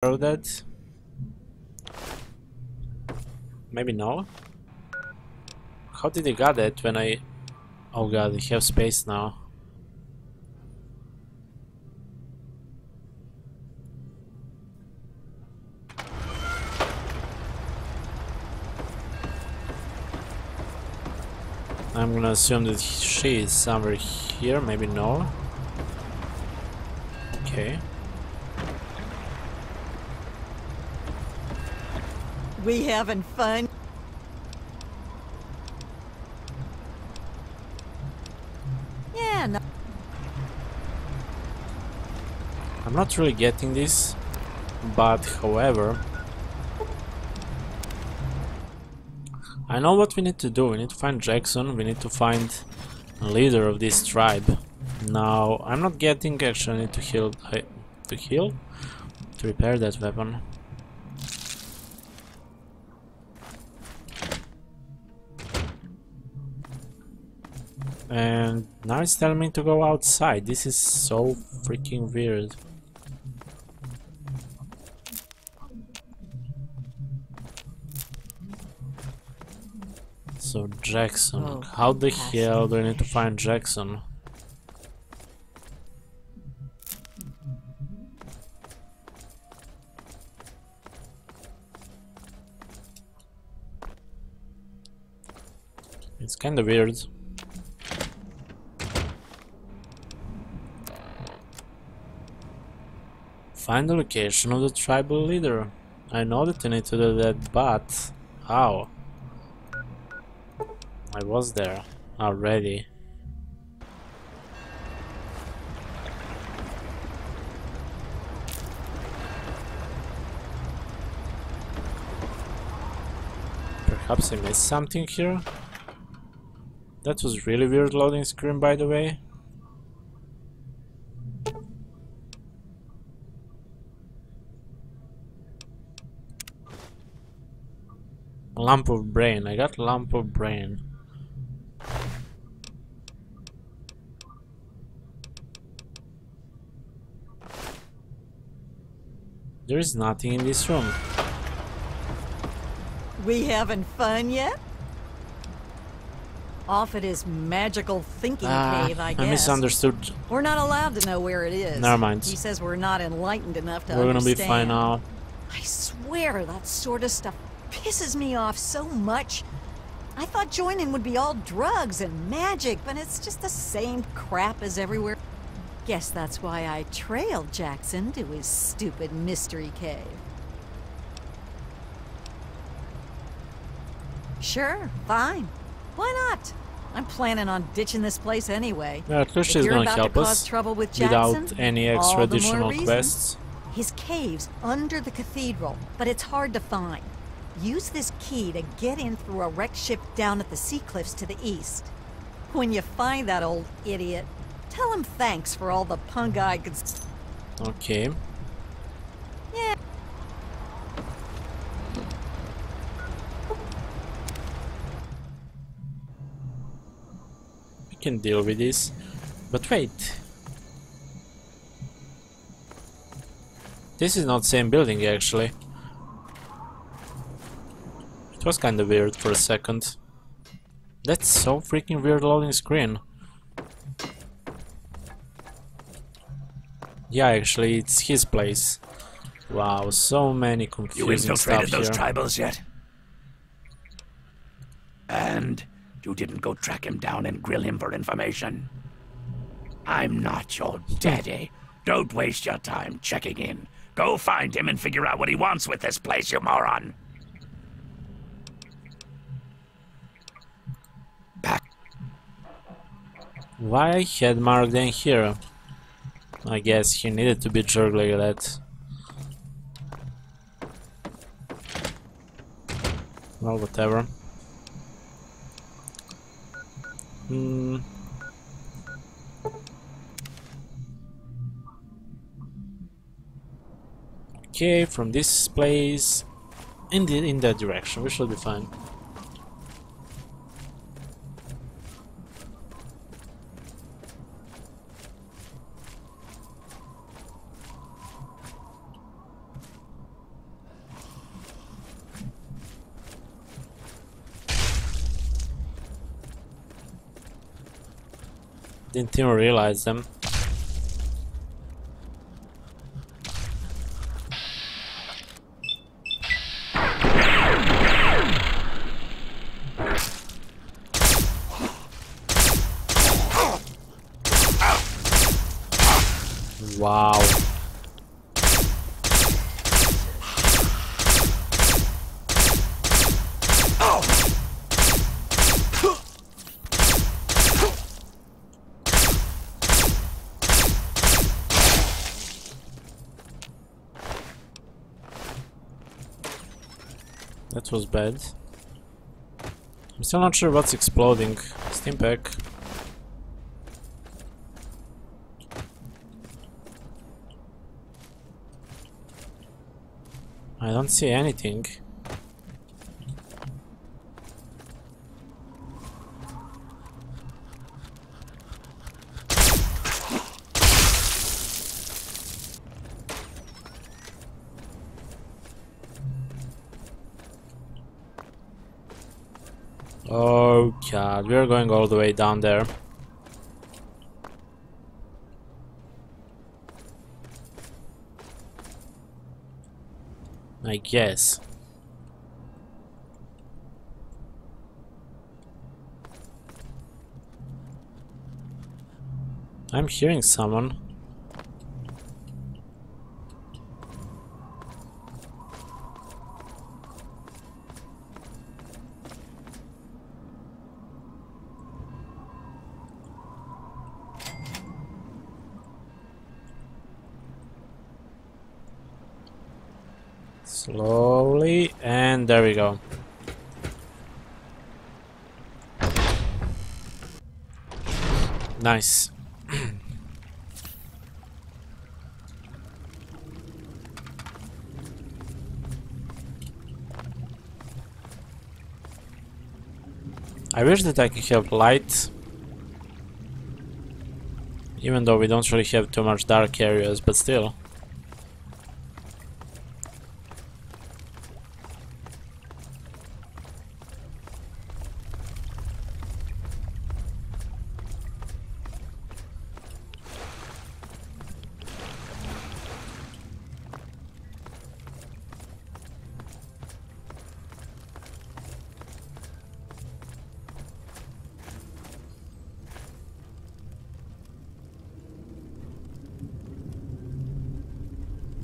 Throw that. Maybe no. How did he got it when I... Oh god, I have space now. I'm gonna assume that she is somewhere here, maybe no. Okay. We having fun? Yeah, no. I'm not really getting this, but however, I know what we need to do. We need to find Jackson, we need to find a leader of this tribe. Now, I'm not getting, actually I need to heal, to repair that weapon. And now it's telling me to go outside. This is so freaking weird. So Jackson, Oh, how the hell do I need to find Jackson? It's kinda weird. Find the location of the tribal leader. I know that I need to do that, but how? I was there already. Perhaps I missed something here? That was really weird loading screen, by the way. Lump of brain. I got lump of brain. There is nothing in this room. We having fun yet? Off at his magical thinking cave, I guess. I misunderstood. We're not allowed to know where it is. Never mind. He says we're not enlightened enough to We're gonna understand. be fine now. I swear that sort of stuff pisses me off so much. I thought joining would be all drugs and magic, but it's just the same crap as everywhere. Guess that's why I trailed Jackson to his stupid mystery cave. Sure, fine. Why not? I'm planning on ditching this place anyway. Yeah, at least she's If you're gonna about help to cause us trouble with Jackson, without any all extra the more additional reason. quests. His cave's under the cathedral, but it's hard to find. Use this key to get in through a wrecked ship down at the sea cliffs to the east. When you find that old idiot, tell him thanks for all the punga I could... Okay. Yeah. We can deal with this. But wait. This is not the same building, actually. It was kinda weird for a second. That's so freaking weird loading screen. Yeah, actually, it's his place. Wow, so many confusing stuff here. You infiltrated those tribals yet? And you didn't go track him down and grill him for information? I'm not your daddy. Don't waste your time checking in. Go find him and figure out what he wants with this place, you moron. Back. Why head mark then here? I guess he needed to be jerked like that. Well, whatever. Okay, from this place in that direction, we should be fine. Didn't even realize them. Wow. That was bad. I'm still not sure what's exploding. Steam pack. I don't see anything. Oh god, we're going all the way down there. I guess. I'm hearing someone. Slowly, and there we go. Nice. I wish that I could have light, even though we don't really have too much dark areas, but still.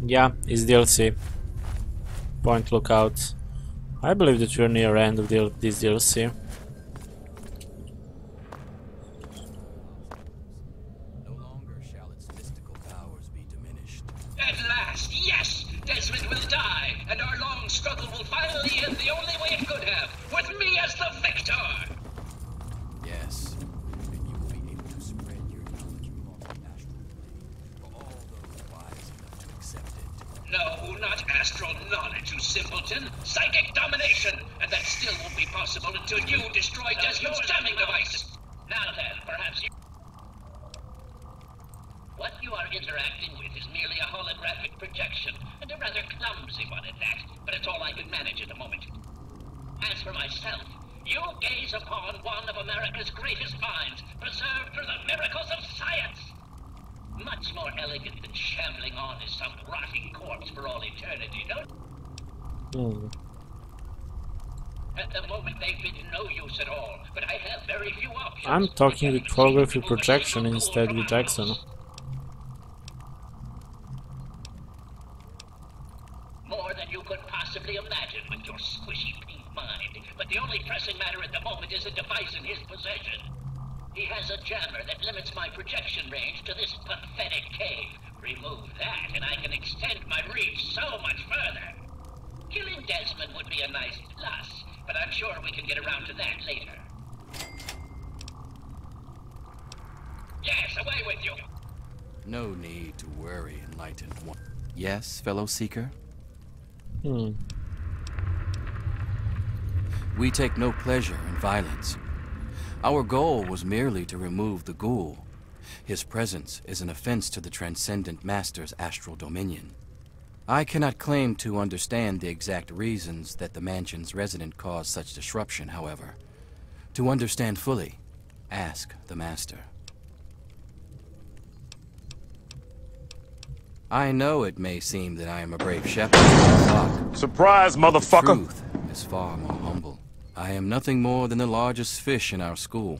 Yeah, it's DLC. Point lookout. I believe that we're near end of this DLC. No longer shall its mystical powers be diminished. At last, yes! Desmond will die, and our long struggle will finally end the only way it could have, with me as the victor! Yes, and you will be able to spread your knowledge along the astral plane for all those wise enough to accept it. No, not astral knowledge, you simpleton! Psychic domination! And that still won't be possible until you destroy Desmond's jamming device! Now then, perhaps you... What you are interacting with is merely a holographic projection, and a rather clumsy one at that, but it's all I can manage at the moment. As for myself, you gaze upon one of America's greatest minds, preserved through the miracles of science! Much more elegant than shambling on as some rotting corpse for all eternity, don't? At the moment they've been no use at all, but I have very few options. I'm talking with holographic projection instead with Jackson. More than you could possibly imagine with your squishy pink mind. But the only pressing matter at the moment is a device in his possession. He has a jammer that limits my projection range to this pathetic cave. Remove that, and I can extend my reach so much further. Killing Desmond would be a nice plus, but I'm sure we can get around to that later. Yes, away with you! No need to worry, enlightened one. Yes, fellow seeker? We take no pleasure in violence. Our goal was merely to remove the ghoul. His presence is an offense to the Transcendent Master's astral dominion. I cannot claim to understand the exact reasons that the mansion's resident caused such disruption, however. To understand fully, ask the Master. I know it may seem that I am a brave shepherd to the flock. Surprise, The motherfucker! truth is far more humble. I am nothing more than the largest fish in our school,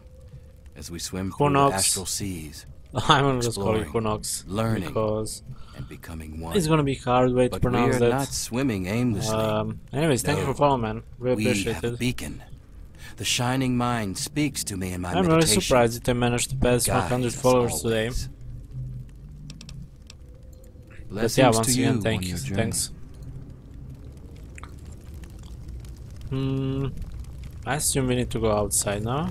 as we swim through the astral seas, I'm gonna just call it Hunox, learning, because and becoming one. it's gonna be hard way to But pronounce we're that. not swimming aimlessly. Anyways, thank you for following, man. Really We appreciate have a it. beacon. The shining mind speaks to me in my I'm really meditation. surprised that I managed to pass Guides 100 us followers today. always. But Blessings yeah, once to again, you thank on you. your journey. Thanks. I assume we need to go outside now.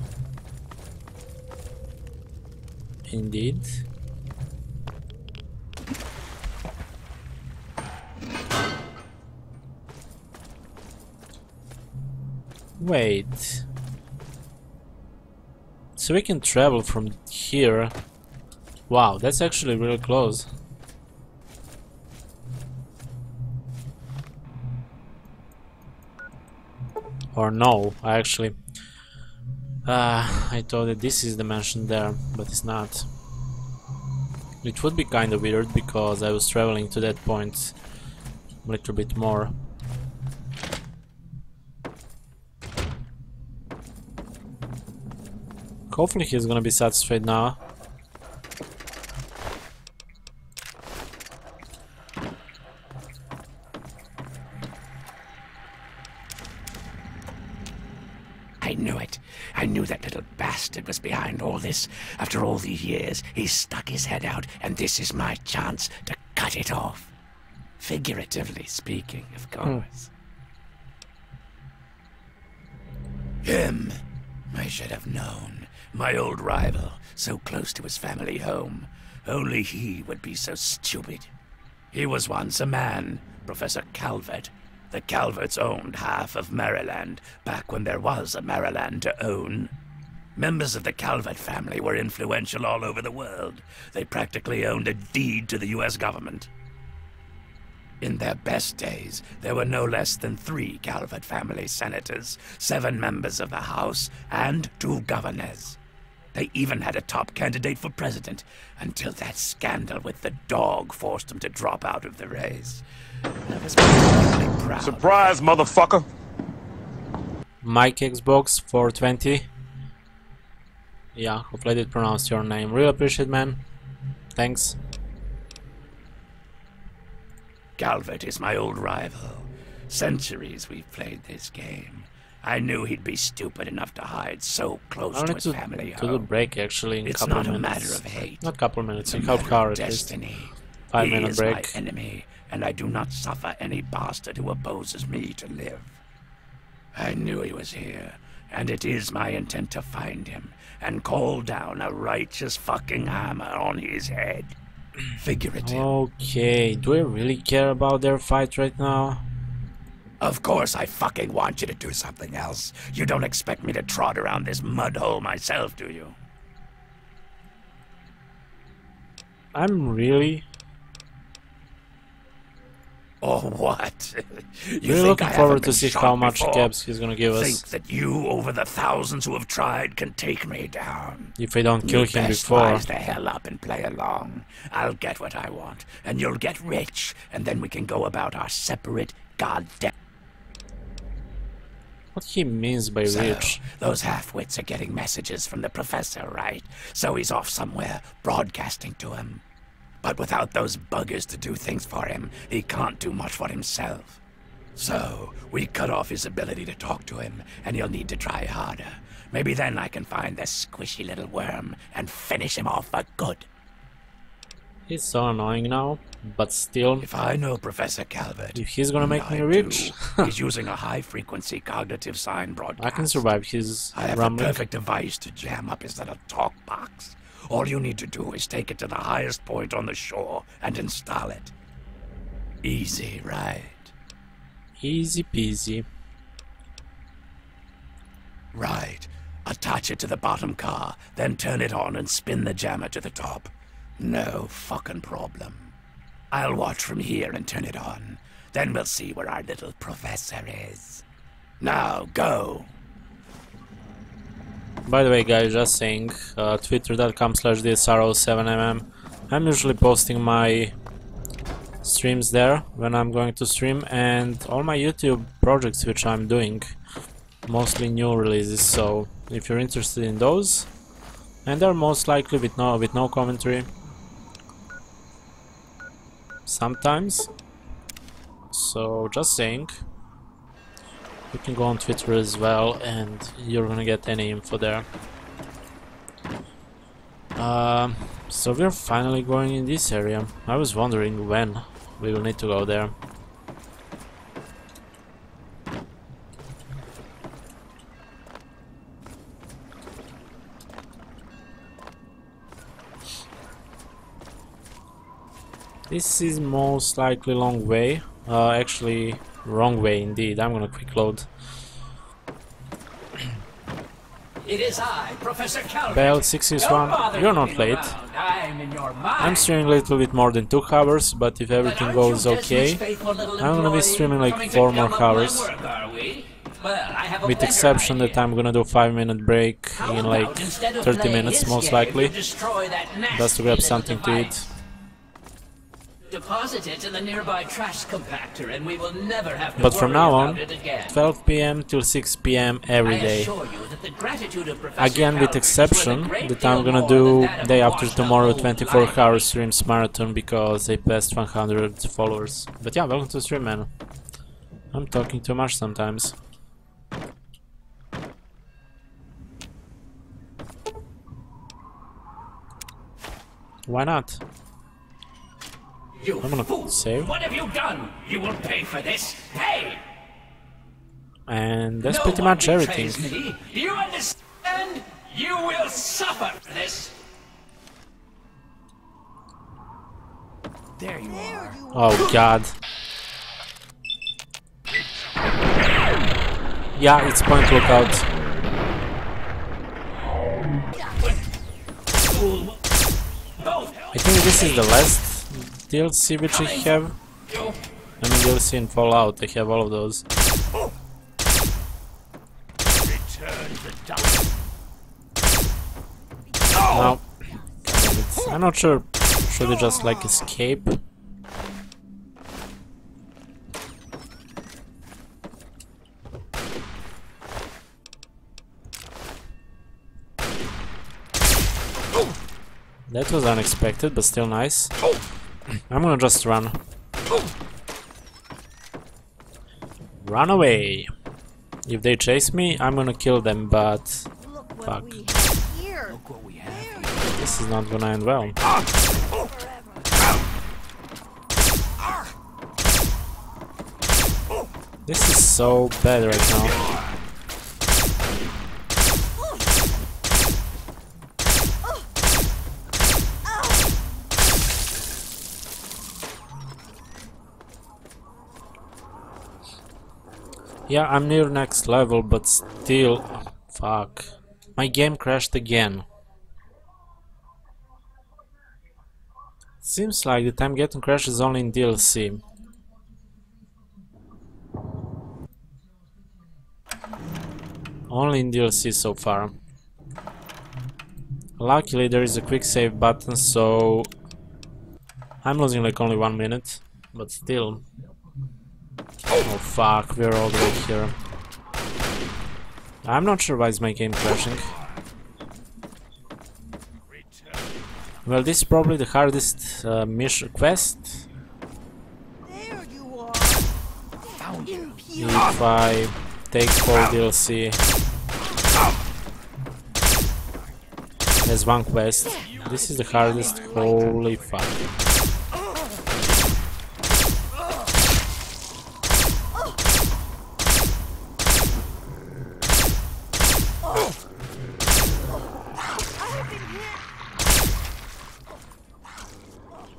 Indeed. Wait. So we can travel from here. Wow, that's actually really close. Or no, I thought that this is the mansion there, but it's not. It would be kind of weird because I was traveling to that point a little bit more. Hopefully he's gonna be satisfied now. I knew it. I knew that little bastard was behind all this. After all these years, he stuck his head out, and this is my chance to cut it off. Figuratively speaking, of course. Him. I should have known. My old rival, so close to his family home. Only he would be so stupid. He was once a man, Professor Calvert. The Calverts owned half of Maryland, back when there was a Maryland to own. Members of the Calvert family were influential all over the world. They practically owned a deed to the US government. In their best days, there were no less than 3 Calvert family senators, 7 members of the House, and 2 governors. They even had a top candidate for president, until that scandal with the dog forced them to drop out of the race. I was particularly proud. Surprise, motherfucker! Mike Xbox 420. Yeah, hopefully I did pronounce your name. Really appreciate, man. Thanks. Calvert is my old rival. Centuries we've played this game. I knew he'd be stupid enough to hide so close I to need his to family do home. the break actually in a It's couple not of a minutes. matter of hate. Not a couple of minutes, It's in a couple matter hour of at least. destiny. 5-minute He is break. my enemy, and I do not suffer any bastard who opposes me to live. I knew he was here, and it is my intent to find him and call down a righteous fucking hammer on his head. Figurative. Okay, do I really care about their fight right now? Of course I fucking want you to do something else. You don't expect me to trot around this mud hole myself, do you? I'm really Or what? You really think looking I haven't forward to been see shot how much before? caps he's gonna give Think us that you, over the thousands who have tried, can take me down. if I don't kill You him best before. wise the hell up and play along. I'll get what I want, and you'll get rich, and then we can go about our separate goddamn. What he means by So, rich? those half-wits are getting messages from the professor, right? So he's off somewhere, broadcasting to him. But without those buggers to do things for him, he can't do much for himself. So, we cut off his ability to talk to him, and he'll need to try harder. Maybe then I can find the squishy little worm and finish him off for good. He's so annoying now, but still, If I know Professor Calvert, if he's gonna make and me I rich, do, he's using a high-frequency cognitive sign broadcast. I can survive his I have the rumbling. perfect device to jam up his little talk box. All you need to do is take it to the highest point on the shore and install it. Easy, right? Easy peasy. Right. Attach it to the bottom car, then turn it on and spin the jammer to the top. No fucking problem. I'll watch from here and turn it on. Then we'll see where our little professor is. Now, go! By the way, guys, just saying, twitter.com/dsro7mm. I'm usually posting my streams there when I'm going to stream, and all my YouTube projects which I'm doing, mostly new releases. So if you're interested in those, and they're most likely with no commentary sometimes, so just saying. You can go on Twitter as well, and you're gonna get any info there. So we're finally going in this area. I was wondering when we will need to go there. This is most likely long way. Actually, wrong way indeed. I'm gonna quick load. It is I, Professor Calvert. Bell 661, you're not late. I'm streaming a little bit more than 2 hours, but if everything goes okay, I'm gonna be streaming like 4 more hours. With exception that I'm gonna do a 5-minute break in like 30 minutes most likely, just to grab something to eat. Deposit it in the nearby trash compactor and we will never have to But from now on, 12 12 PM till 6 PM every day. Again, with exception that I'm gonna do day after tomorrow 24 hour streams marathon because they passed 100 followers. But yeah, welcome to the stream, man. I'm talking too much sometimes. Why not? I'm gonna save. What have you done? You will pay for this. Hey! And that's pretty much everything. Me. You understand? You will suffer for this. There you are. Oh god. Yeah, it's point to look out. I think this is the last DLC which I have. I mean DLC in Fallout, I have all of those. No. I'm not sure. Should I just like escape? That was unexpected, but still nice. I'm gonna just run. Run away! If they chase me, I'm gonna kill them, but... fuck. This is not gonna end well. This is so bad right now. Yeah, I'm near next level, but still... fuck. My game crashed again. Seems like the time getting crashes only in DLC. Only in DLC so far. Luckily there is a quick save button, so... I'm losing like only 1 minute, but still... Oh fuck, we're all the way here. I'm not sure why is my game crashing. Well, this is probably the hardest mission quest. There you are. If I take full DLC as one quest, this is the hardest. Holy fuck.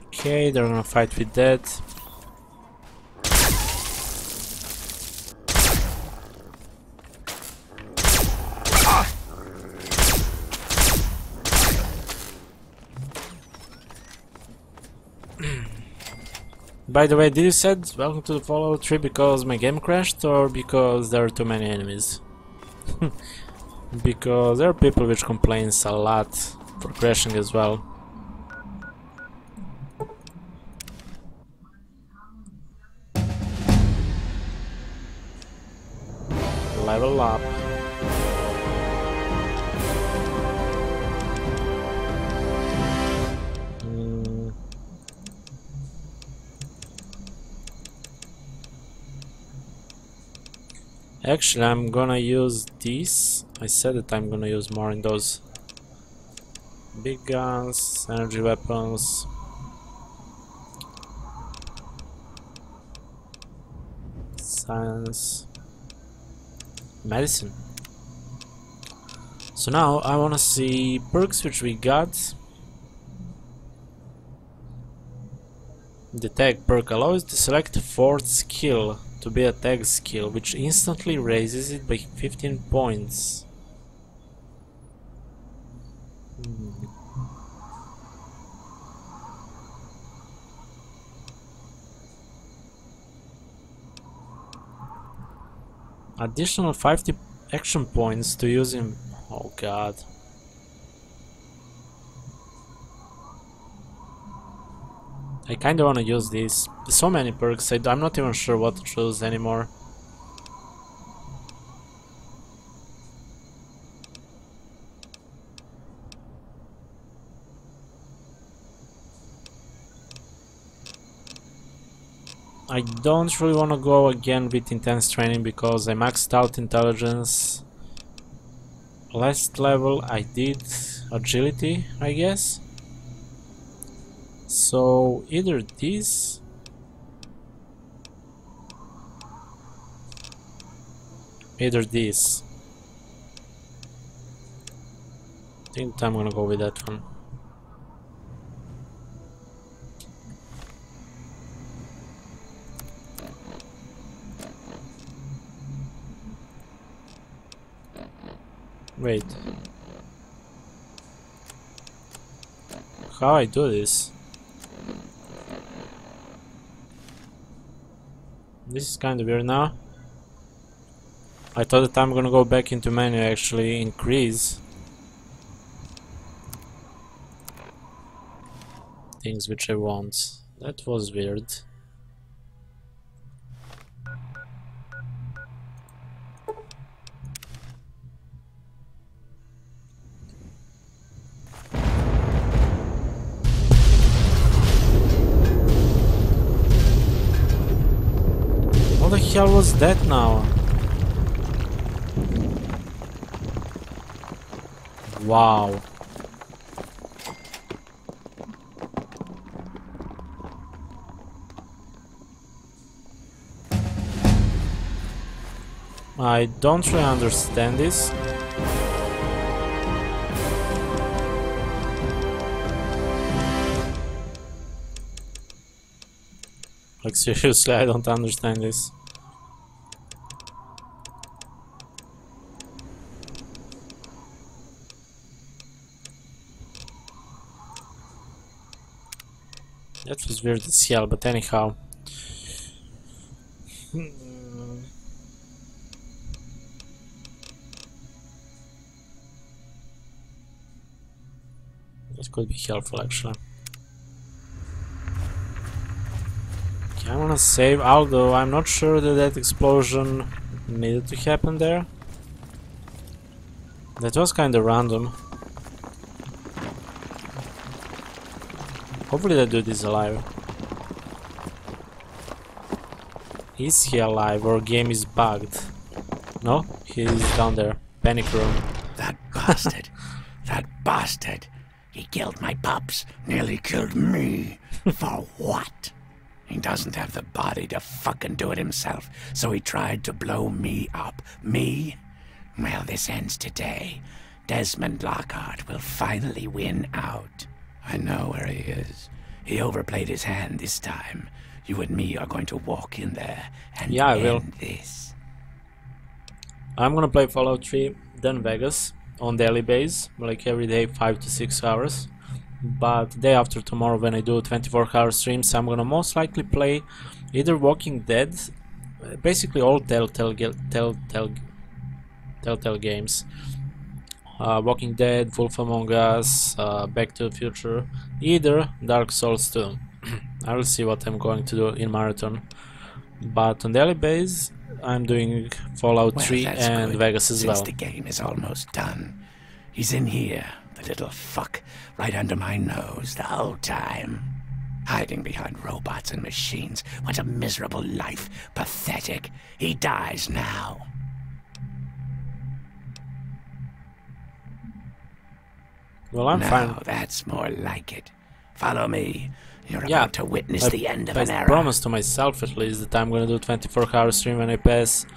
Okay, they're gonna fight with that. By the way, did you said welcome to the Fallout 3 because my game crashed or because there are too many enemies? Because there are people which complains a lot for crashing as well. level up. Actually, I'm gonna use these. I said that I'm gonna use more in those big guns, energy weapons. Science. Medicine. So now I wanna see perks which we got. The tag perk allows to select a fourth skill to be a tag skill, which instantly raises it by 15 points. Additional 50 action points to use him. Oh god. I kinda wanna use these. There's so many perks, I'm not even sure what to choose anymore. I don't really wanna go again with intense training because I maxed out intelligence. Last level I did agility, I guess. So either this I think I'm gonna go with that one. Wait. How I do this? This is kind of weird now. I thought that I'm gonna go back into menu, actually increase things which I want. That was weird. What the hell was that now? Wow. I don't really understand this. Like seriously, I don't understand this. That was weird as hell, but anyhow. That could be helpful actually. Okay, I wanna save, although I'm not sure that that explosion needed to happen there. That was kinda random. Hopefully that dude is alive. Is he alive or game is bugged? No? He's down there. Panic room. That bastard! That bastard! He killed my pups, nearly killed me. For what? He doesn't have the body to fucking do it himself, so he tried to blow me up. Me? Well, this ends today. Desmond Lockhart will finally win out. I know where he is. He overplayed his hand this time. You and me are going to walk in there and end this. I'm gonna play Fallout 3, then Vegas, on daily base, like every day 5 to 6 hours. But day after tomorrow, when I do 24-hour streams, I'm gonna most likely play either Walking Dead, basically all Telltale games. Walking Dead, Wolf Among Us, Back to the Future, either Dark Souls 2. I will see what I'm going to do in marathon. But on daily base, I'm doing Fallout 3 and good, Vegas as well. Since the game is almost done. He's in here, the little fuck, right under my nose the whole time. Hiding behind robots and machines. What a miserable life. Pathetic. He dies now. Well, I'm fine. Now that's more like it. Follow me. You're about to witness the end of an era. I promised to myself at least that I'm gonna do 24-hour stream when I pass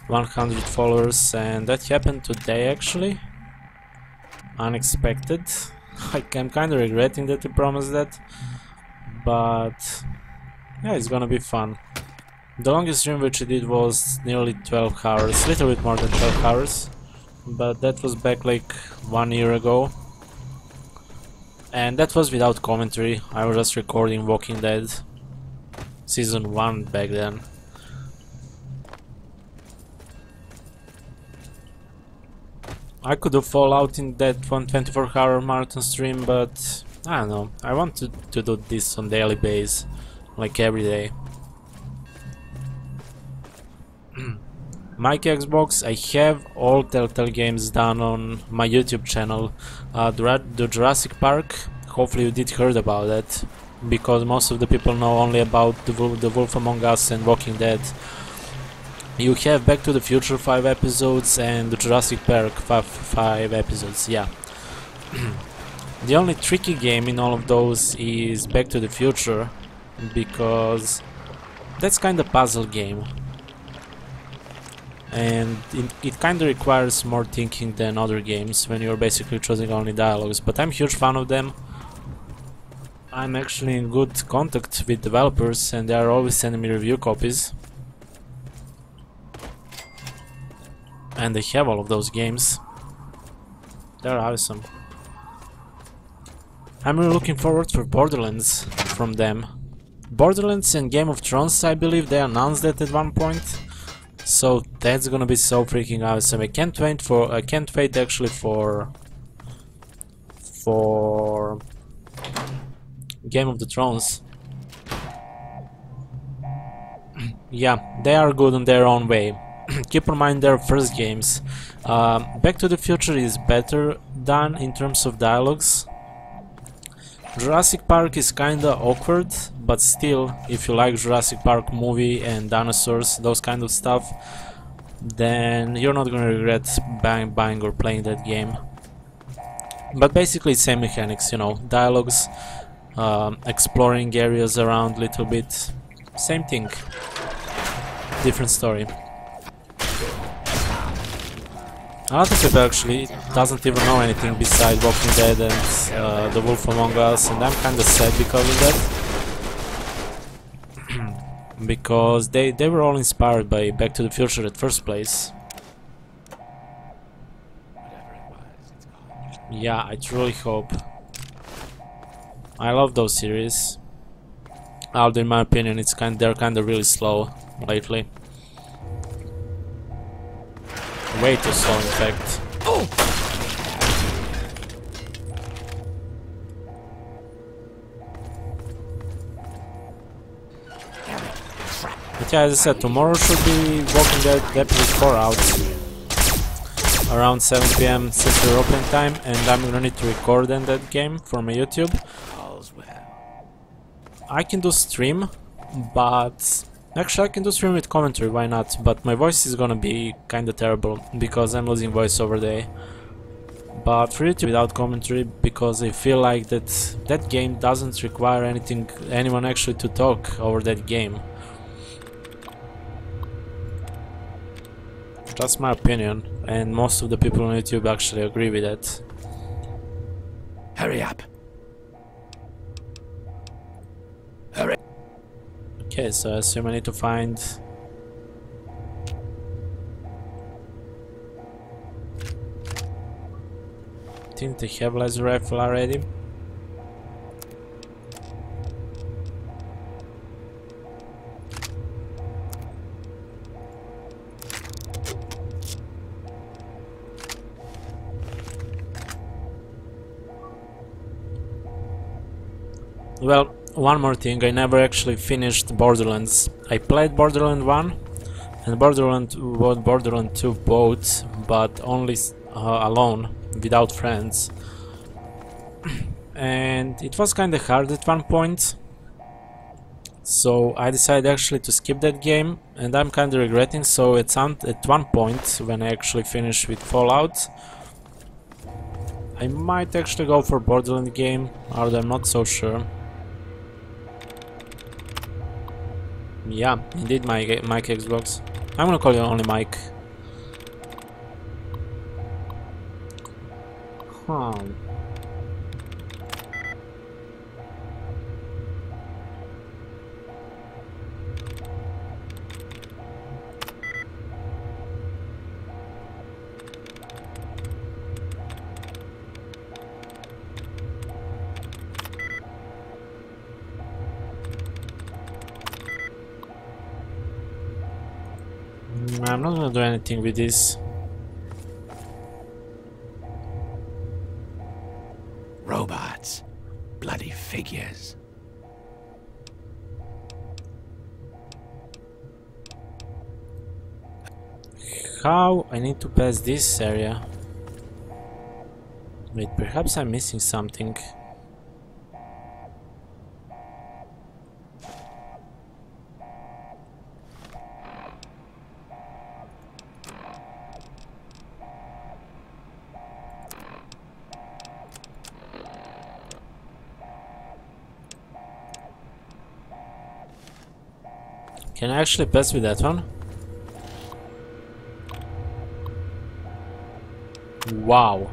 100 followers, and that happened today actually. Unexpected. I'm kinda regretting that I promised that, but yeah, it's gonna be fun. The longest stream which I did was nearly 12 hours, a little bit more than 12 hours, but that was back like 1 year ago. And that was without commentary. I was just recording Walking Dead Season 1 back then. I could do Fallout in that 24-hour marathon stream, but I don't know. I want to do this on daily basis, like every day. My Xbox, I have all Telltale games done on my YouTube channel. The Jurassic Park, hopefully you did heard about that, because most of the people know only about the Wolf Among Us and Walking Dead. You have Back to the Future 5 episodes and the Jurassic Park 5 episodes, yeah. The only tricky game in all of those is Back to the Future, because that's kind of puzzle game. And it kinda requires more thinking than other games when you're basically choosing only dialogues, but I'm a huge fan of them. I'm actually in good contact with developers and they are always sending me review copies. And they have all of those games. They're awesome. I'm really looking forward for Borderlands from them. Borderlands and Game of Thrones, I believe they announced that at one point. So that's gonna be so freaking awesome. I can't wait actually for Game of the Thrones. Yeah, they are good in their own way. Keep in mind their first games. Back to the Future is better done in terms of dialogues. Jurassic Park is kinda awkward, but still, if you like Jurassic Park movie and dinosaurs, those kind of stuff, then you're not gonna regret buying or playing that game. But basically same mechanics, you know, dialogues, exploring areas around a little bit, same thing, different story. A lot of people actually doesn't even know anything besides Walking Dead and The Wolf Among Us, and I'm kinda sad because of that. Because they were all inspired by Back to the Future at first place. Yeah, I truly hope. I love those series. Although in my opinion they're kinda really slow lately. Way too slow, in fact. But yeah, as I said, tomorrow should be Walking Dead episode 4 out. Around 7 PM Central European time, and I'm gonna need to record then that game for my YouTube. I can do stream, but actually I can do stream with commentary, why not? But my voice is gonna be kinda terrible, because I'm losing voice over day. But for YouTube without commentary, because I feel like that game doesn't require anyone actually to talk over that game. That's my opinion, and most of the people on YouTube actually agree with that. Hurry up. Hurry. Okay, so I assume I need to find... I think they have laser rifle already. Well, one more thing, I never actually finished Borderlands. I played Borderlands 1 and Borderland 2 both, but only alone, without friends. And it was kinda hard at one point, so I decided actually to skip that game, and I'm kinda regretting. So at one point, when I actually finish with Fallout, I might actually go for Borderland game, although I'm not so sure. Yeah, indeed, Mike Xbox. I'm gonna call you only Mike. Huh. I'm not gonna do anything with this. Robots. Bloody figures. How I need to pass this area? Wait, perhaps I'm missing something. Can I actually pass with that one? Wow.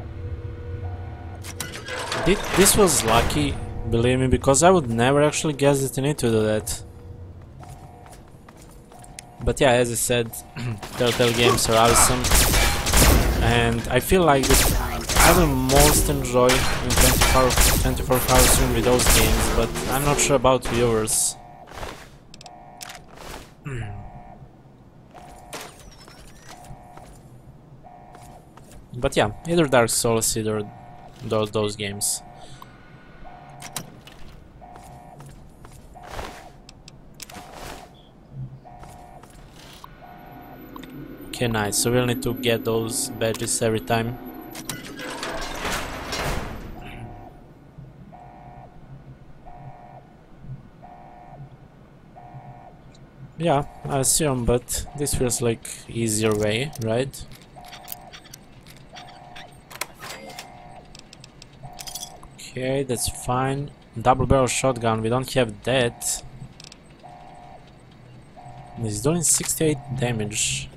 This was lucky, believe me, because I would never actually guess that you need to do that. But yeah, as I said, Telltale games are awesome, and I feel like that I will most enjoy in 24 hours stream with those games, but I'm not sure about viewers. But yeah, either Dark Souls, either those games. Okay, nice. So we'll need to get those badges every time. Yeah, I assume, but this feels like easier way, right? Okay, that's fine. Double barrel shotgun, we don't have that. It's doing 68 damage.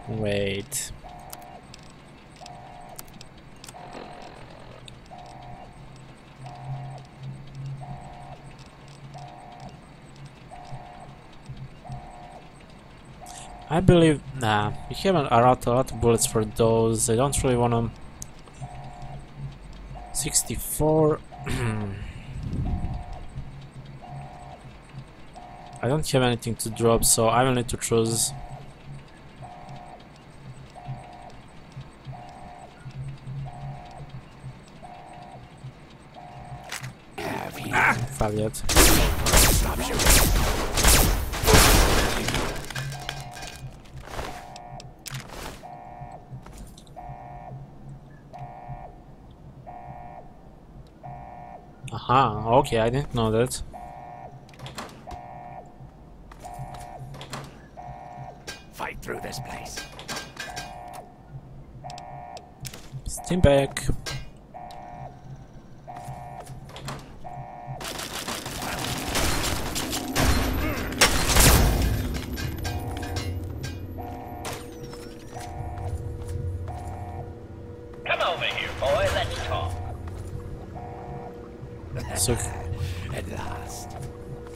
Wait. I believe... Nah, we have a lot of bullets for those. I don't really wanna... 64... I don't have anything to drop, so I will need to choose. Far yet. Aha, okay, I didn't know that. Fight through this place. Steam back. Come over here, boy, let's talk. So, At last.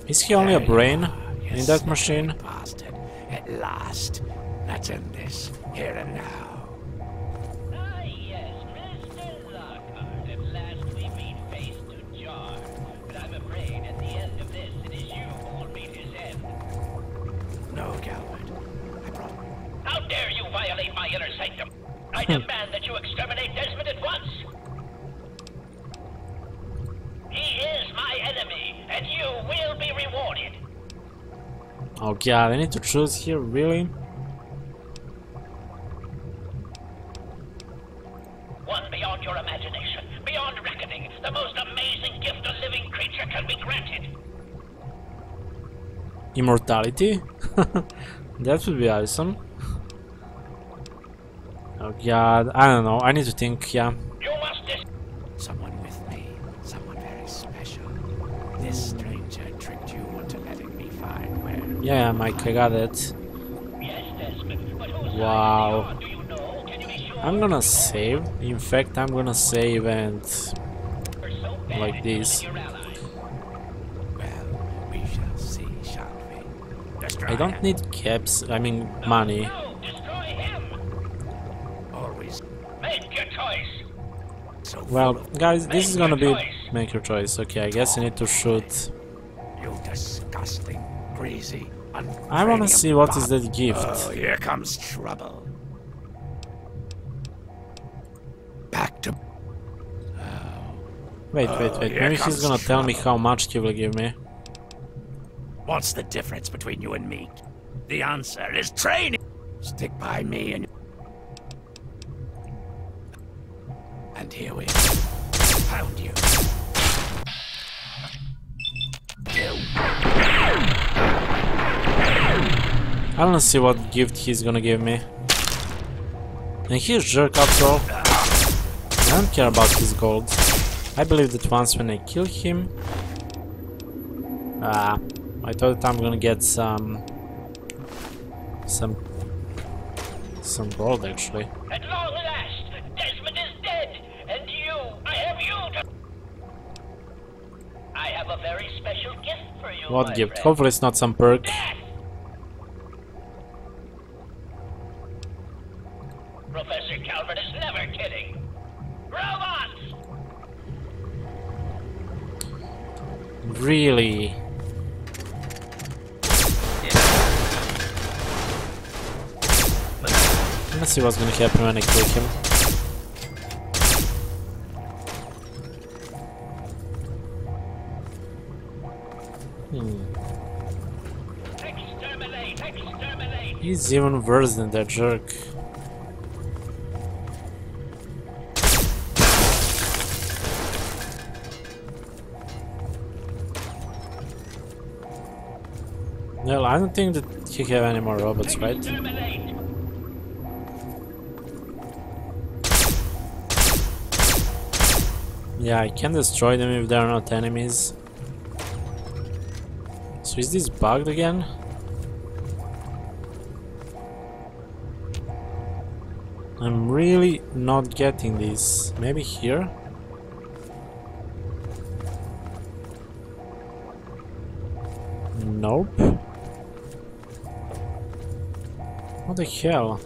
is he only a brain in that machine? Bastard. At last. Let's end this. Here and now. Ah, yes, Mr. Lockhart. At last we meet face to jar. But I'm afraid at the end of this, it is you who will meet his end. No, Calvert. I promise. How dare you violate my inner sanctum? I demand that you exterminate Desmond at once. He is my enemy, and you will be rewarded. Oh god, I need to choose here, really? One beyond your imagination, beyond reckoning, the most amazing gift a living creature can be granted. Immortality? That would be awesome. Oh god, I don't know, I need to think, yeah. You must Someone with me, someone very special. This stranger tricked you into letting me find where. Yeah, Mike, I got it. Yes, Desmond, but whose Wow. side are you on? Do you know? Can you be sure? I'm gonna save. In fact, I'm gonna save and You're so bad like at this. killing your allies. Well, we shall see, shall we? Destroy I don't him. need caps, I mean money. No, destroy him. Always Make your choice. so Well, full of guys, this is gonna be... choice. Make your choice. Okay, I guess I need to shoot. you disgusting, greasy, I wanna see what is that gift. Oh, here comes trouble. Back to Wait, here maybe he's comes gonna tell me trouble. how much he will give me. What's the difference between you and me? The answer is training. Stick by me and here we found you. I wanna see what gift he's gonna give me. And he's jerk after all. I don't care about his gold. I believe that once when I kill him... I thought that I'm gonna get some gold actually. At long last, Desmond is dead, and I have you to... I have a very special gift for you, What my gift? friend. Hopefully it's not some perk. Death! Professor Calvert is never kidding. Robots! Really? Let's see what's gonna happen when I kill him. Exterminate! Exterminate! He's even worse than that jerk. Well, I don't think that he have any more robots, right? Exterminate! Yeah, I can destroy them if they're not enemies. So is this bugged again? I'm really not getting this. Maybe here? Nope. What the hell?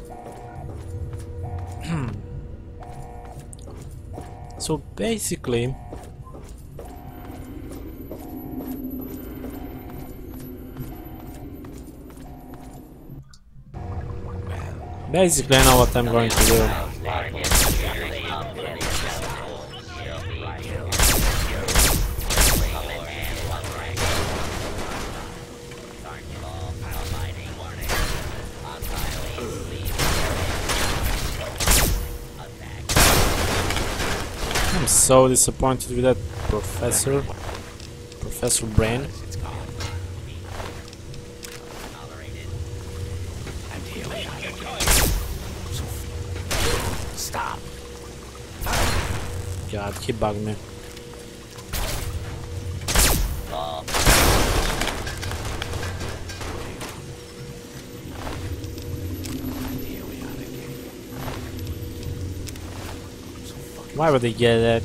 So basically... Basically I know what I'm going to do. I'm so disappointed with that Professor Brain. It's gone. And here we are again. Stop. God, he bugged me. And here we are again. Why would they get that?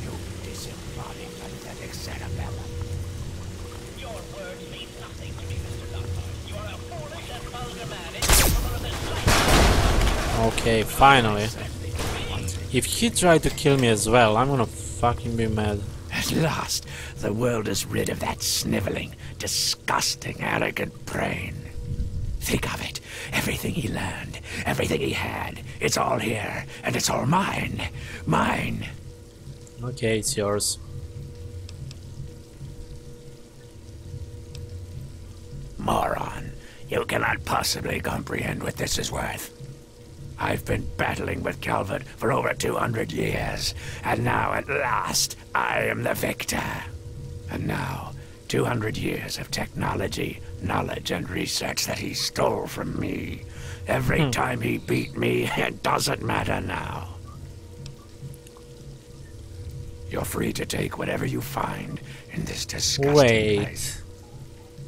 You disembodied pathetic cerebellum. Your words mean nothing to me, Mr. Lockhart. You are a foolish and vulgar man, incapable of this life. Okay, finally. If he tried to kill me as well, I'm gonna fucking be mad. At last, the world is rid of that sniveling, disgusting, arrogant brain. Think of it. Everything he learned, everything he had, it's all here, and it's all mine. Mine. Okay, it's yours. Moron. You cannot possibly comprehend what this is worth. I've been battling with Calvert for over 200 years, and now at last I am the victor. And now, 200 years of technology, knowledge, and research that he stole from me. Every time he beat me, it doesn't matter now. You're free to take whatever you find in this disgusting place.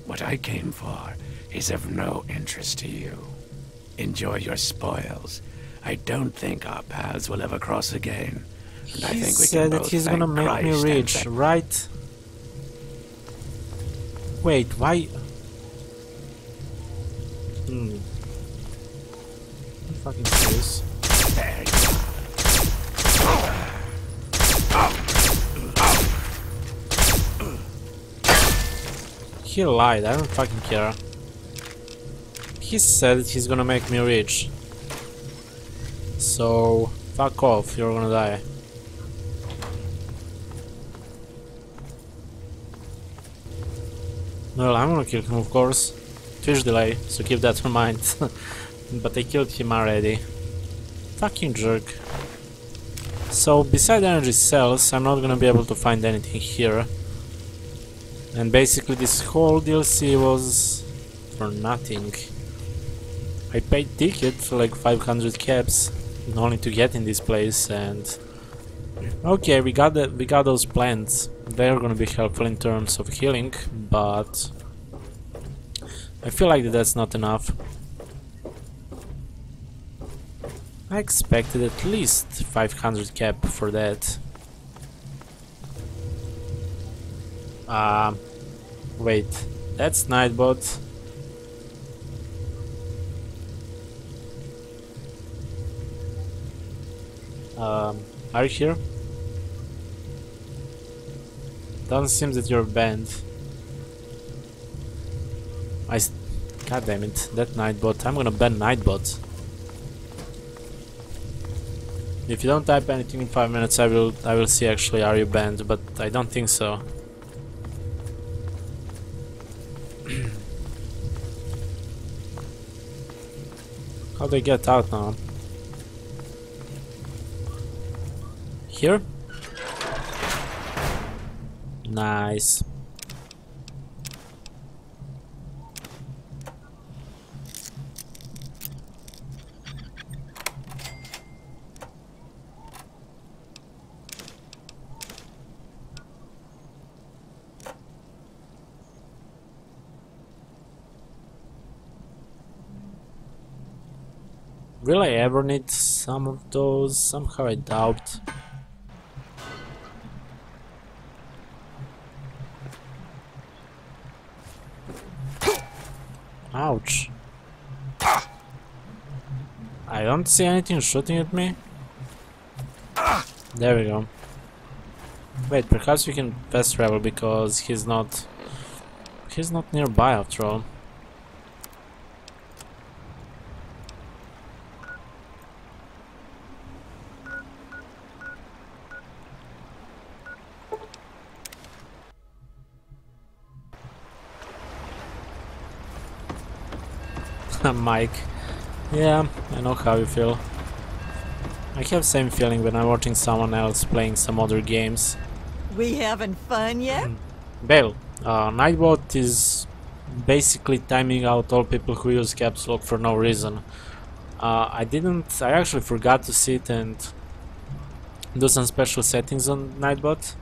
What I came for is of no interest to you. Enjoy your spoils. I don't think our paths will ever cross again. And I think we said can that he's gonna make Christ me rich, right? Wait, why? I'm fucking serious. There you He lied, I don't fucking care. He said he's gonna make me rich. So, fuck off, you're gonna die. Well, I'm gonna kill him, of course. Twitch delay, so keep that in mind. But I killed him already. Fucking jerk. So, beside energy cells, I'm not gonna be able to find anything here. And basically this whole DLC was for nothing. I paid ticket for like 500 caps only to get in this place, and okay, we got those plants. They're gonna be helpful in terms of healing, but I feel like that's not enough. I expected at least 500 cap for that. Wait, that's Nightbot. Are you here? Doesn't seem that you're banned. God damn it, that Nightbot. I'm gonna ban Nightbot. If you don't type anything in 5 minutes, I will see actually are you banned, but I don't think so. How do I get out now? Here? Nice. Will I ever need some of those? Somehow I doubt. Ouch. I don't see anything shooting at me. There we go. Wait, perhaps we can fast travel because he's not nearby after all. Mike. Yeah, I know how you feel. I have same feeling when I'm watching someone else playing some other games. We having fun yet? Bale, Nightbot is basically timing out all people who use caps lock for no reason. I actually forgot to sit and do some special settings on Nightbot.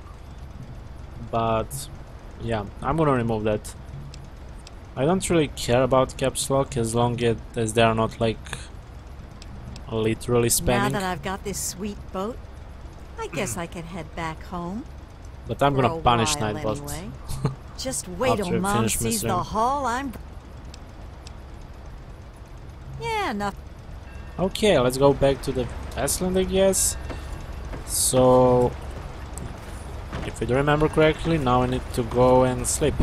But yeah, I'm gonna remove that. I don't really care about caps lock as long as they are not like literally spamming. Now that I've got this sweet boat, I guess I can head back home. But I'm gonna punish Nightbot. Anyway. Just wait till Mom sees the haul I'm... Yeah, enough. Okay, let's go back to the wasteland, I guess. So, if I do remember correctly, now I need to go and sleep.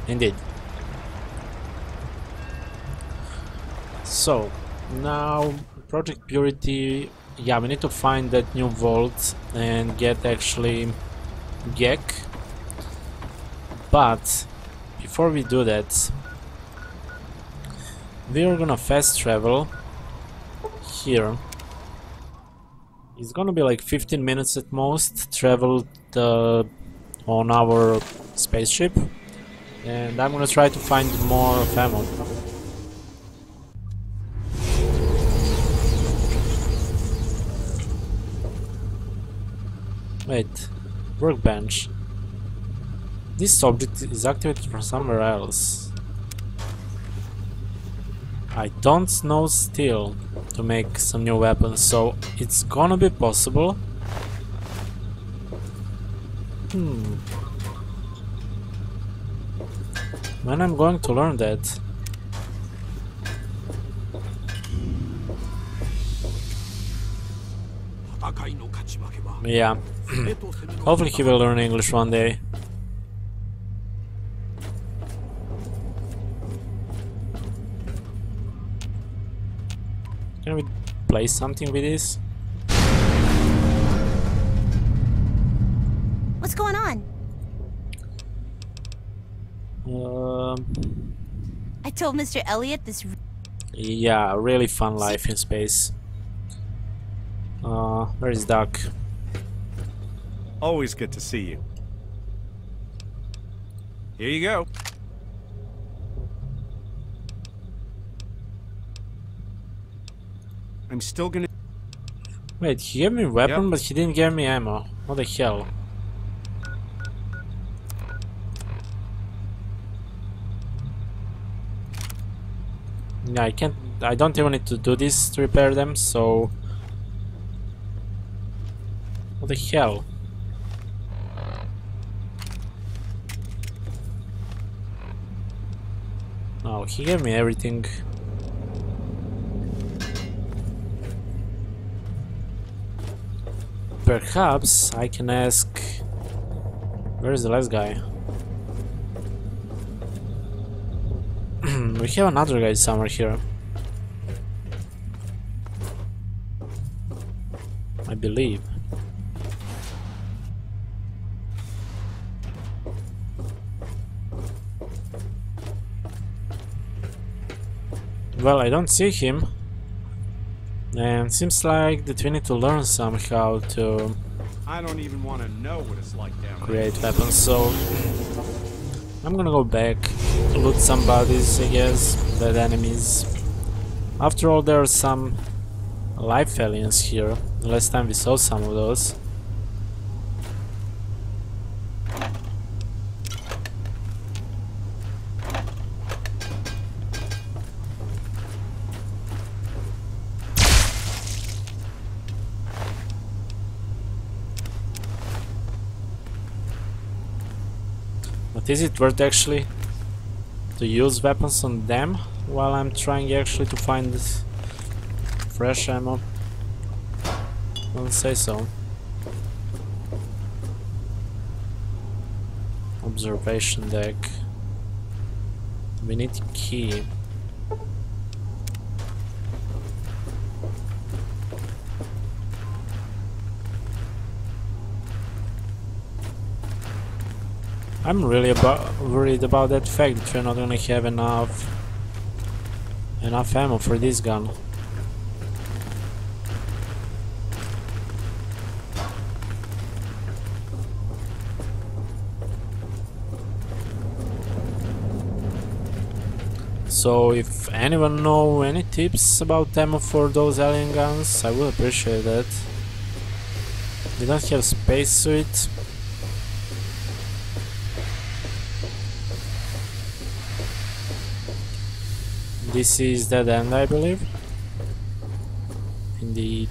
Indeed. So, now Project Purity, yeah, we need to find that new vault and get actually Gek. But before we do that, we're gonna fast travel here. It's gonna be like 15 minutes at most, travel on our spaceship, and I'm gonna try to find more ammo. Wait, workbench. This object is activated from somewhere else. I don't know steel to make some new weapons, so it's gonna be possible. When I'm going to learn that? Yeah, hopefully he will learn English one day. Can we play something with this? What's going on? I told Mr. Elliot this. Yeah, really fun life in space. Where is Doc? Always good to see you. Here you go. I'm still gonna... Wait, he gave me a weapon, but he didn't give me ammo. What the hell? Yeah, I don't even need to do this to repair them, so... What the hell? Oh, he gave me everything. Perhaps I can ask... Where is the last guy? We have another guy somewhere here. I believe. Well, I don't see him. And seems like that we need to learn somehow to I don't even want to know what it's like down create weapons, so I'm gonna go back, loot some bodies, I guess, dead enemies. After all, there are some life aliens here. Last time we saw some of those. But is it worth actually to use weapons on them while I'm trying actually to find fresh ammo? I don't say so. Observation deck. We need key. I'm really worried about that fact that we're not gonna have enough ammo for this gun. So if anyone know any tips about ammo for those alien guns, I would appreciate that. We don't have space suit. This is dead end, I believe. Indeed.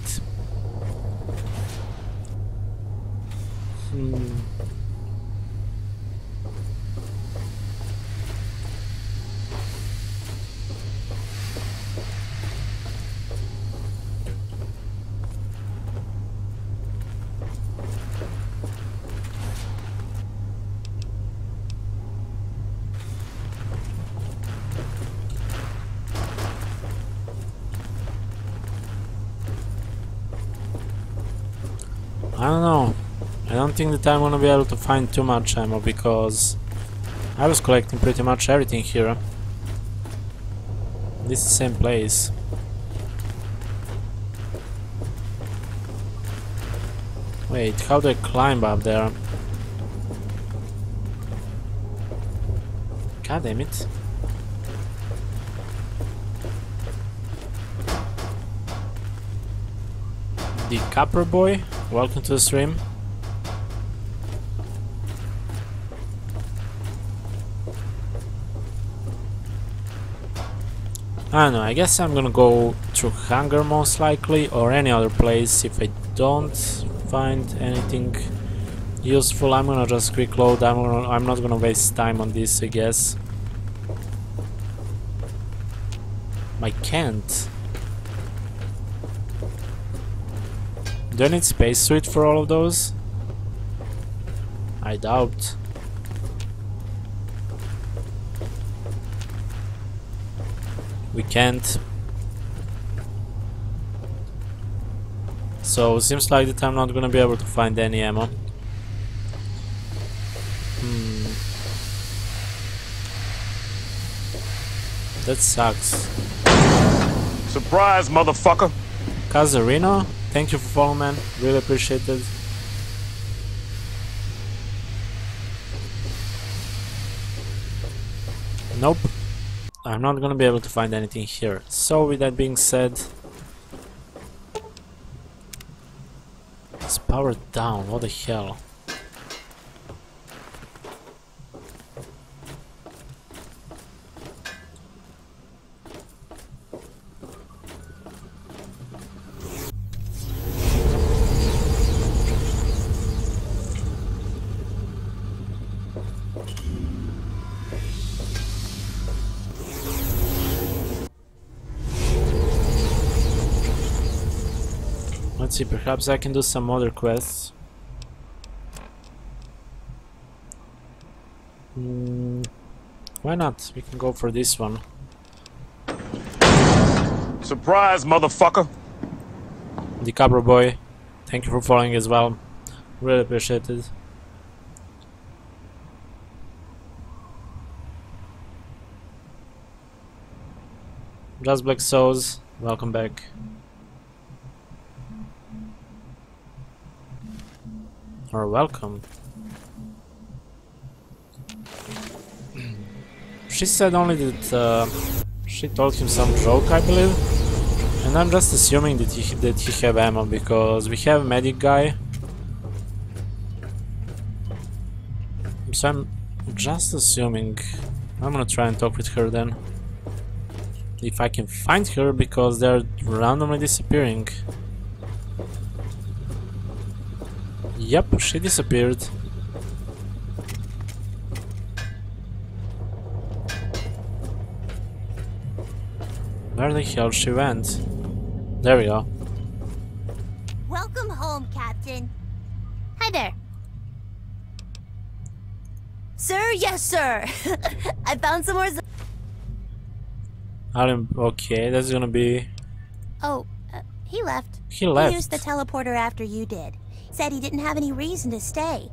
I don't know. I don't think that I'm gonna be able to find too much ammo because I was collecting pretty much everything here. This is the same place. Wait, how do I climb up there? God damn it. The Copper Boy, welcome to the stream. I don't know, I guess I'm gonna go through Hangar most likely, or any other place. If I don't find anything useful, I'm gonna just quick load. I'm not gonna waste time on this, I guess. I can't. Do I need spacesuit for all of those? I doubt. We can't. So seems like that I'm not gonna be able to find any ammo. That sucks. Surprise, motherfucker! Kazarino, thank you for following, man. Really appreciate it. Nope. I'm not gonna be able to find anything here. So with that being said, it's powered down. What the hell? Let's see, perhaps I can do some other quests. Why not? We can go for this one. Surprise, motherfucker! The Cobra Boy, thank you for following as well. Really appreciate it. Just Black Souls, welcome back. Or welcome. She said only that she told him some joke, I believe, and I'm just assuming that he have ammo because we have medic guy. So I'm just assuming. I'm gonna try and talk with her then, if I can find her, because they're randomly disappearing. Yep, she disappeared. Where the hell she went? There we go. Welcome home, Captain. Hi there. Sir, yes, sir. I found some more. Okay, that's gonna be. Oh, he left. He left. He used the teleporter after you did. Said he didn't have any reason to stay.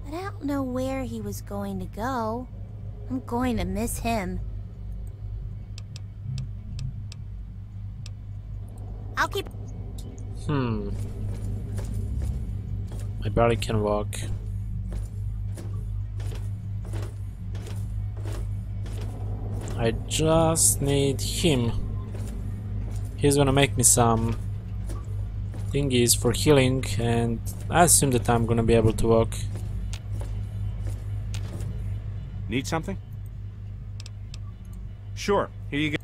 But I don't know where he was going to go. I'm going to miss him. I'll keep... I barely can walk. I just need him. He's gonna make me some thingies for healing, and I assume that I'm gonna be able to walk. Need something? Sure, here you go.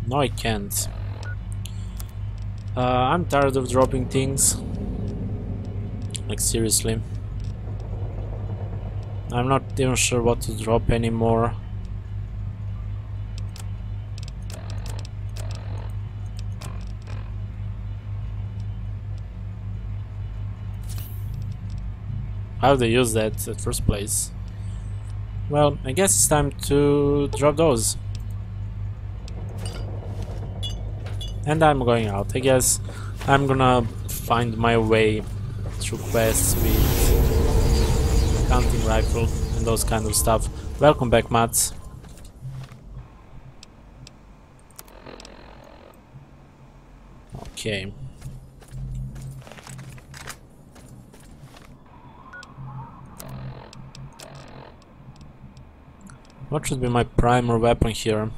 No, I can't. I'm tired of dropping things. Like, seriously. I'm not even sure what to drop anymore. How do they use that at first place? Well, I guess it's time to drop those. And I'm going out. I guess I'm gonna find my way through quests with hunting rifle and those kind of stuff. Welcome back, Mats. Okay. What should be my primer weapon here?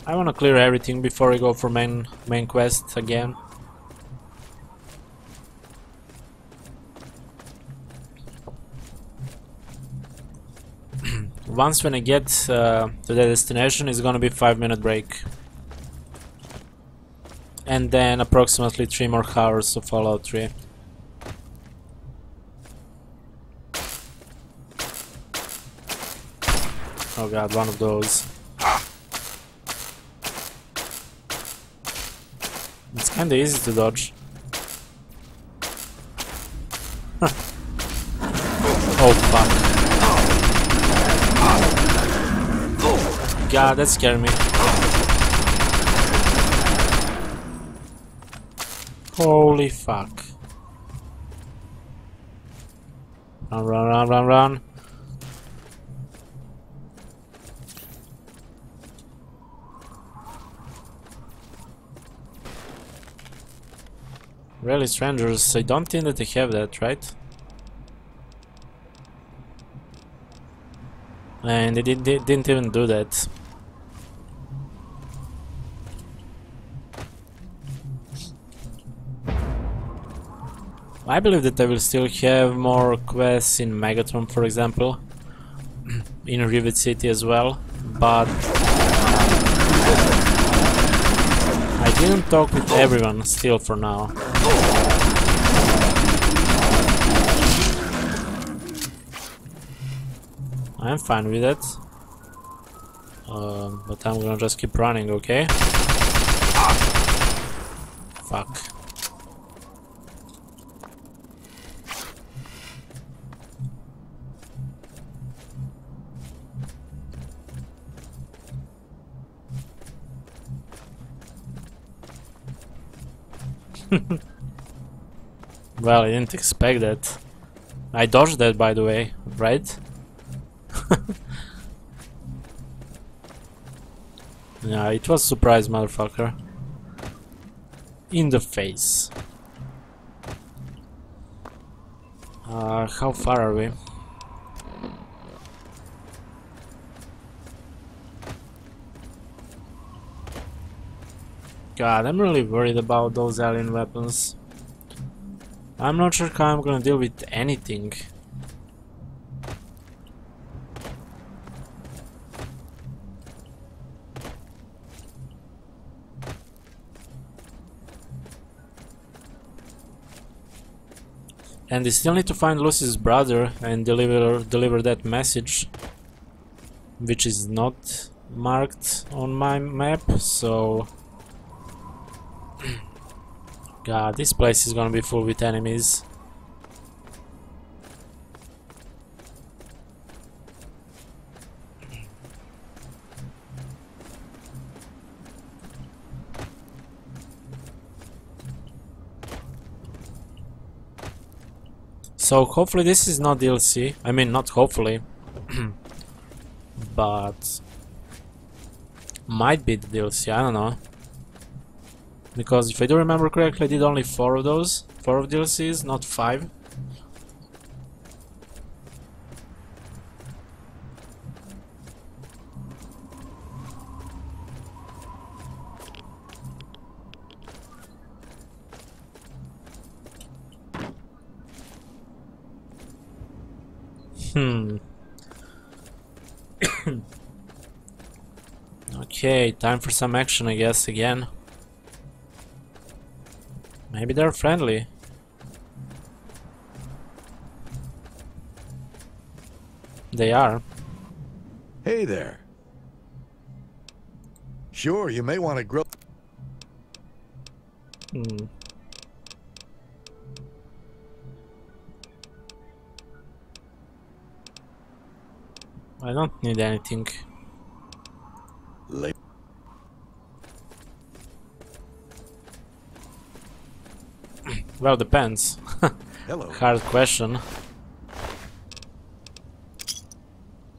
I wanna clear everything before I go for main quest again. Once when I get to the destination, it's gonna be 5-minute break. And then approximately 3 more hours of Fallout 3. Oh god, one of those. It's kinda easy to dodge. Oh fuck. God, that scared me. Holy fuck. Run, run, run, run, run. Really, strangers, I don't think that they have that, right? And they didn't even do that. I believe that I will still have more quests in Megatron, for example, in Rivet City as well, but I didn't talk with everyone still for now. I'm fine with it, but I'm gonna just keep running, okay? Fuck. Well, I didn't expect that. I dodged that, by the way, right? Yeah, it was surprise, motherfucker. In the face. How far are we? God, I'm really worried about those alien weapons. I'm not sure how I'm gonna deal with anything. And they still need to find Lucy's brother and deliver that message, which is not marked on my map, so... God, this place is gonna be full with enemies. So hopefully this is not DLC. I mean, not hopefully, but might be the DLC. I don't know. Because if I do remember correctly, I did only 4 of those. 4 of DLCs, not 5. Okay, time for some action, I guess, again. Maybe they're friendly. They are. Hey there. Sure, you may want to grill. I don't need anything. Late. Well, depends. Hello. Hard question.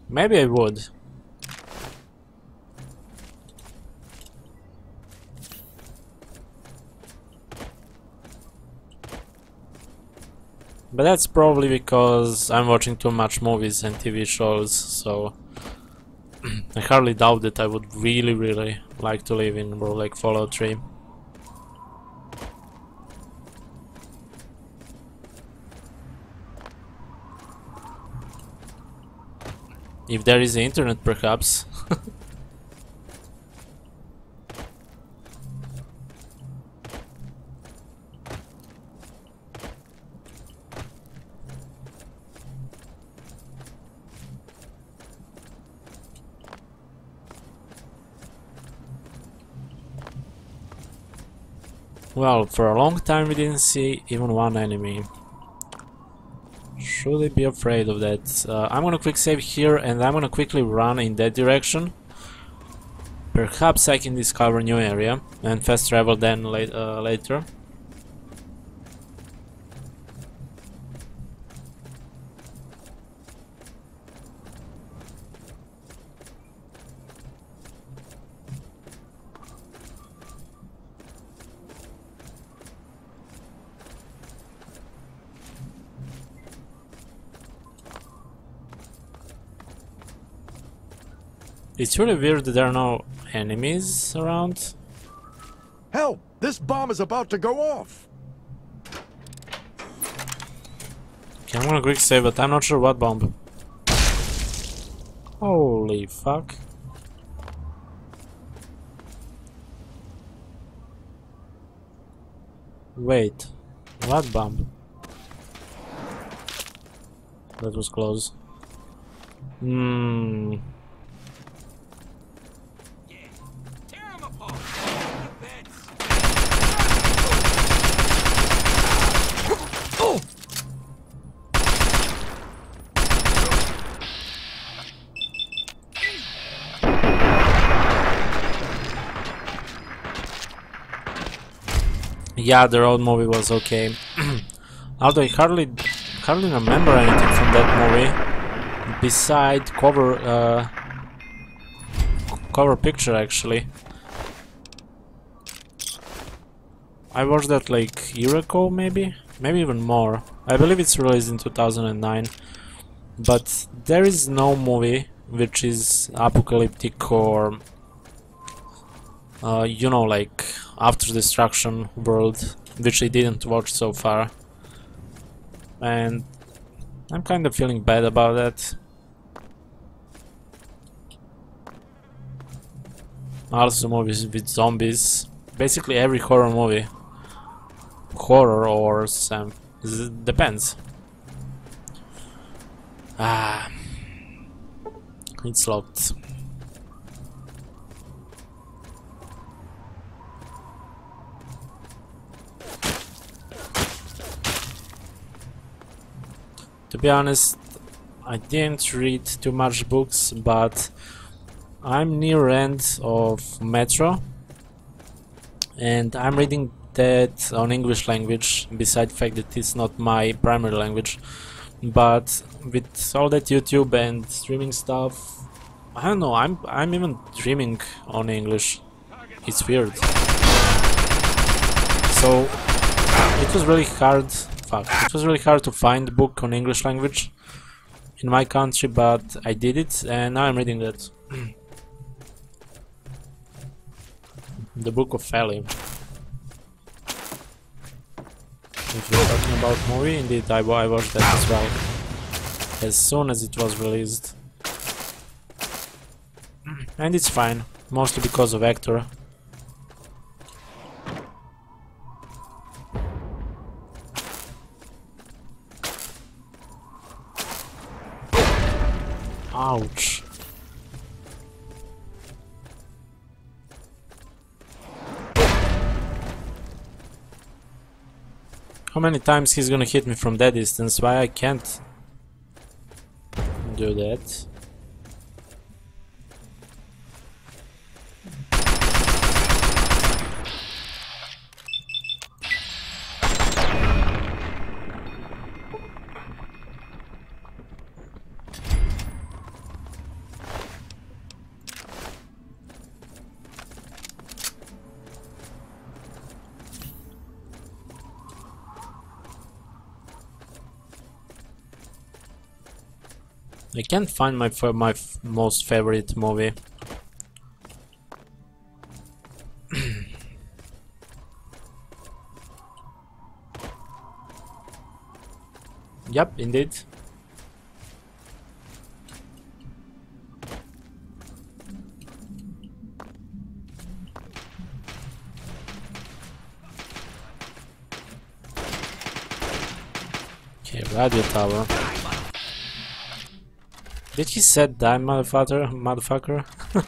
Maybe I would. But that's probably because I'm watching too much movies and TV shows, so I hardly doubt that I would really like to live in a world like Fallout 3. If there is the internet, perhaps. Well, for a long time we didn't see even one enemy. Should I be afraid of that? I'm gonna quick save here and I'm gonna quickly run in that direction. Perhaps I can discover a new area and fast travel then later. It's really weird that there are no enemies around. Help! This bomb is about to go off! Okay, I'm gonna quick save, but I'm not sure what bomb. Holy fuck. Wait, what bomb? That was close. Yeah, the road movie was okay. Although I hardly remember anything from that movie beside cover picture actually. I watched that like a year ago, maybe even more. I believe it's released in 2009. But there is no movie which is apocalyptic or you know, like after destruction world, which I didn't watch so far, and I'm kind of feeling bad about that. Also movies with zombies, basically every horror movie, horror or some, depends. It's locked. To be honest, I didn't read too much books, but I'm near end of Metro and I'm reading that on English language, beside the fact that it's not my primary language. But with all that YouTube and streaming stuff, I don't know, I'm even dreaming on English. It's weird. So it was really hard. It was really hard to find a book on English language in my country, but I did it, and now I'm reading that. The Book of Feli. If you're talking about movie, indeed I watched that as well, as soon as it was released. And it's fine, mostly because of actor. Ouch. How many times he's gonna hit me from that distance? Why I can't do that? I can't find my most favorite movie. Yep, indeed. Okay, radio tower. Did he said die, motherfucker?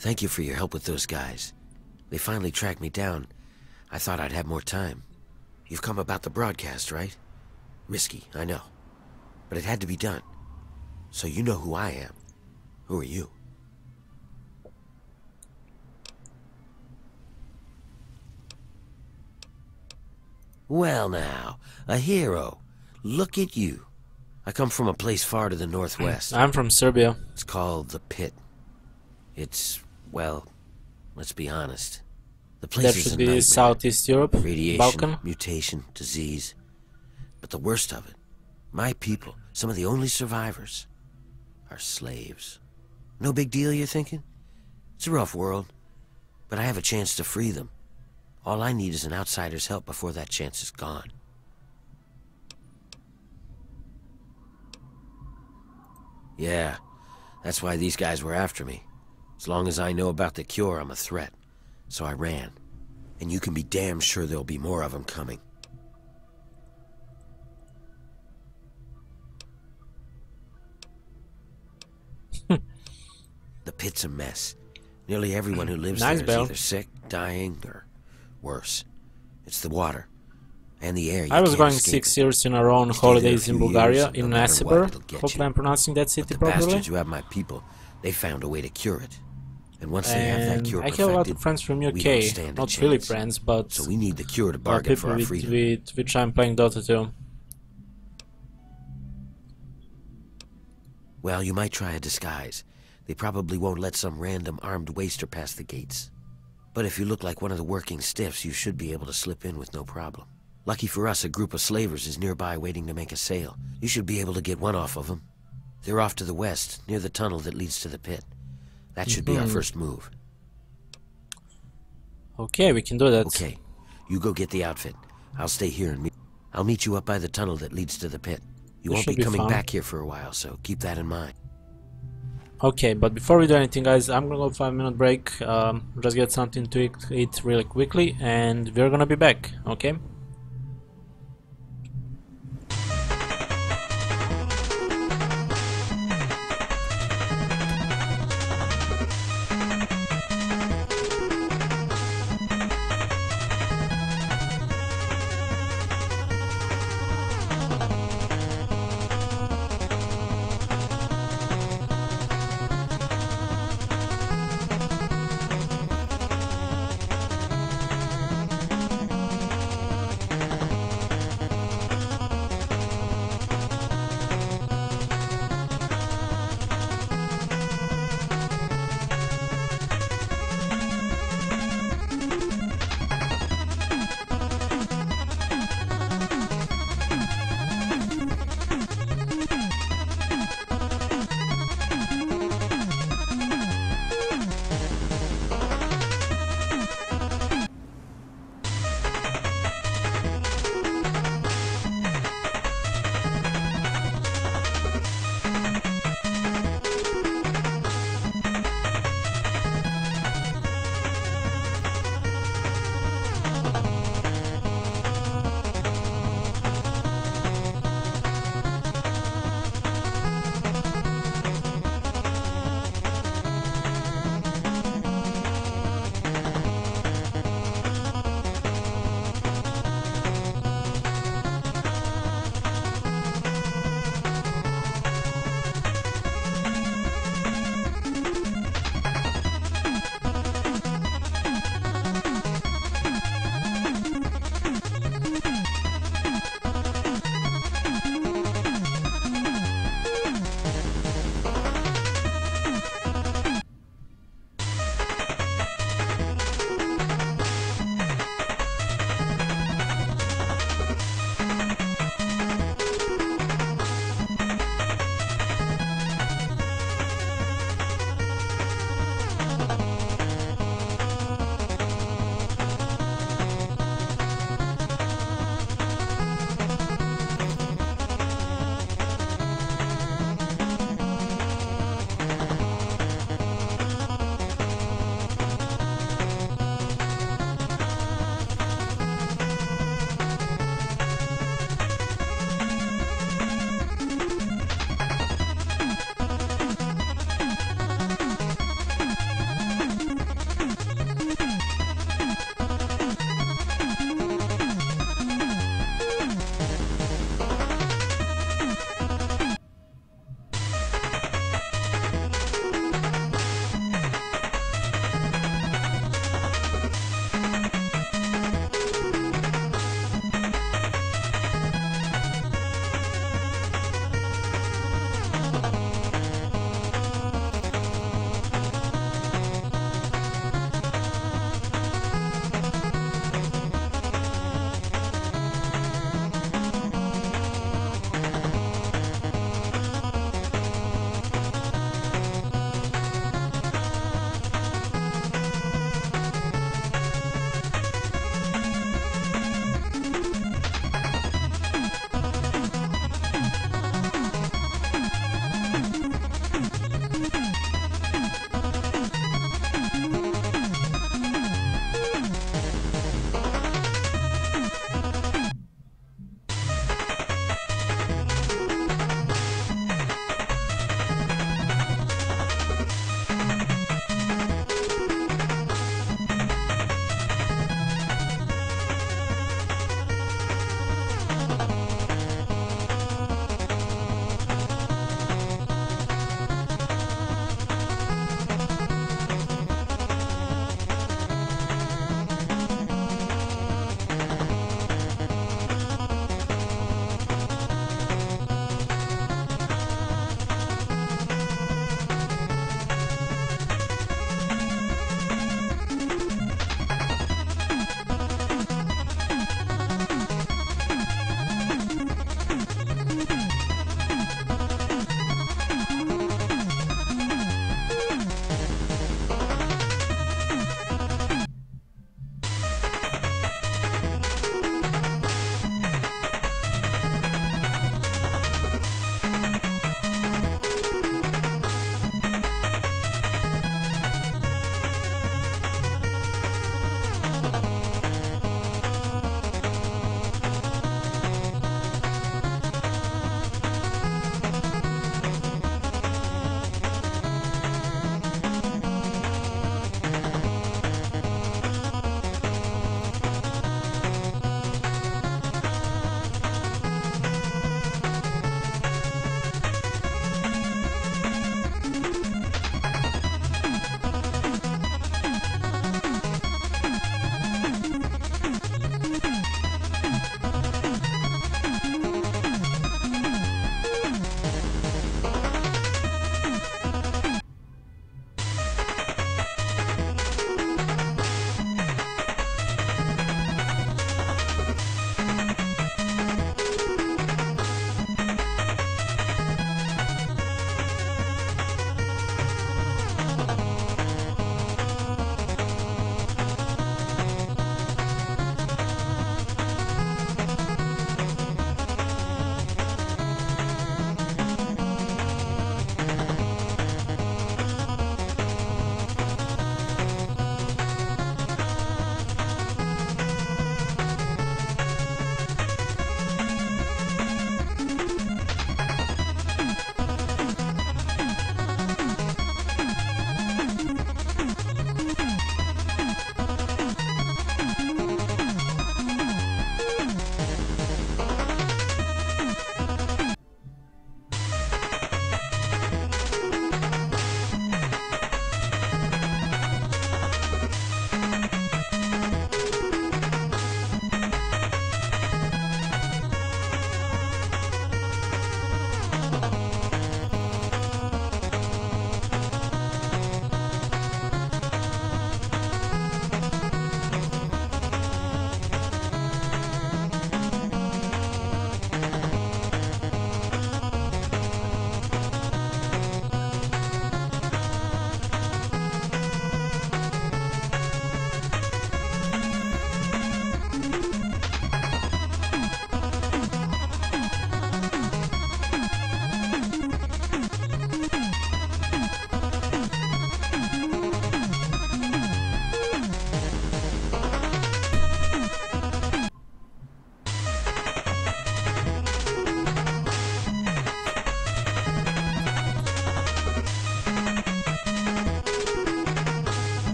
Thank you for your help with those guys. They finally tracked me down. I thought I'd have more time. You've come about the broadcast, right? Risky, I know. But it had to be done. So you know who I am. Who are you? Well now, a hero. Look at you. I come from a place far to the northwest. I'm from Serbia. It's called the Pit. It's, well, let's be honest. The place That is should a be nightmare. Southeast Europe, Radiation, Balkan. mutation, disease. But the worst of it, my people, some of the only survivors, are slaves. No big deal, you're thinking? It's a rough world, but I have a chance to free them. All I need is an outsider's help before that chance is gone. Yeah, that's why these guys were after me. As long as I know about the cure, I'm a threat. So I ran. And you can be damn sure there'll be more of them coming. The Pit's a mess. Nearly everyone who lives Nice, there Bill. is either sick, dying, or worse. It's the water. And the air. I was can't going escape 6 it. years in a row on Stay there a holidays few in Bulgaria, years, in no matter Nesibir. what, it'll get Hopefully you. I'm pronouncing that city The properly. bastards who have my people, they found a way to cure it. And once they have that And cure I have a lot perfected, of friends from we don't UK, stand a not really chance. friends, but So we need the cure to bargain for people our with freedom. which I'm playing Dota 2. Well, you might try a disguise. They probably won't let some random armed waster pass the gates. But if you look like one of the working stiffs, you should be able to slip in with no problem. Lucky for us, a group of slavers is nearby waiting to make a sale. You should be able to get one off of them. They're off to the west, near the tunnel that leads to the pit. That should be our first move. Okay, we can do that. Okay, you go get the outfit. I'll stay here and I'll meet you up by the tunnel that leads to the pit. You This won't should be be coming fun. back here for a while, so keep that in mind. Okay, but before we do anything, guys, I'm gonna go 5-minute break, just get something to eat really quickly, and we're gonna be back, okay?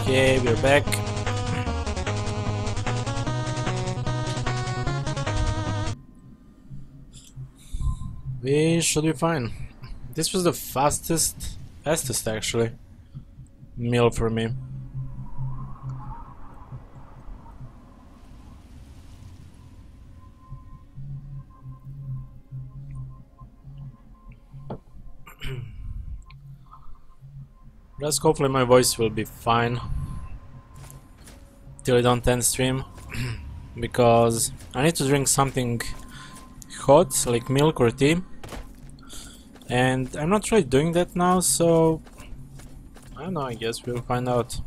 Okay, we're back. We should be fine. This was the fastest actually, meal for me. Just hopefully my voice will be fine till I don't end stream, because I need to drink something hot, like milk or tea, and I'm not really doing that now, so I don't know, I guess we'll find out.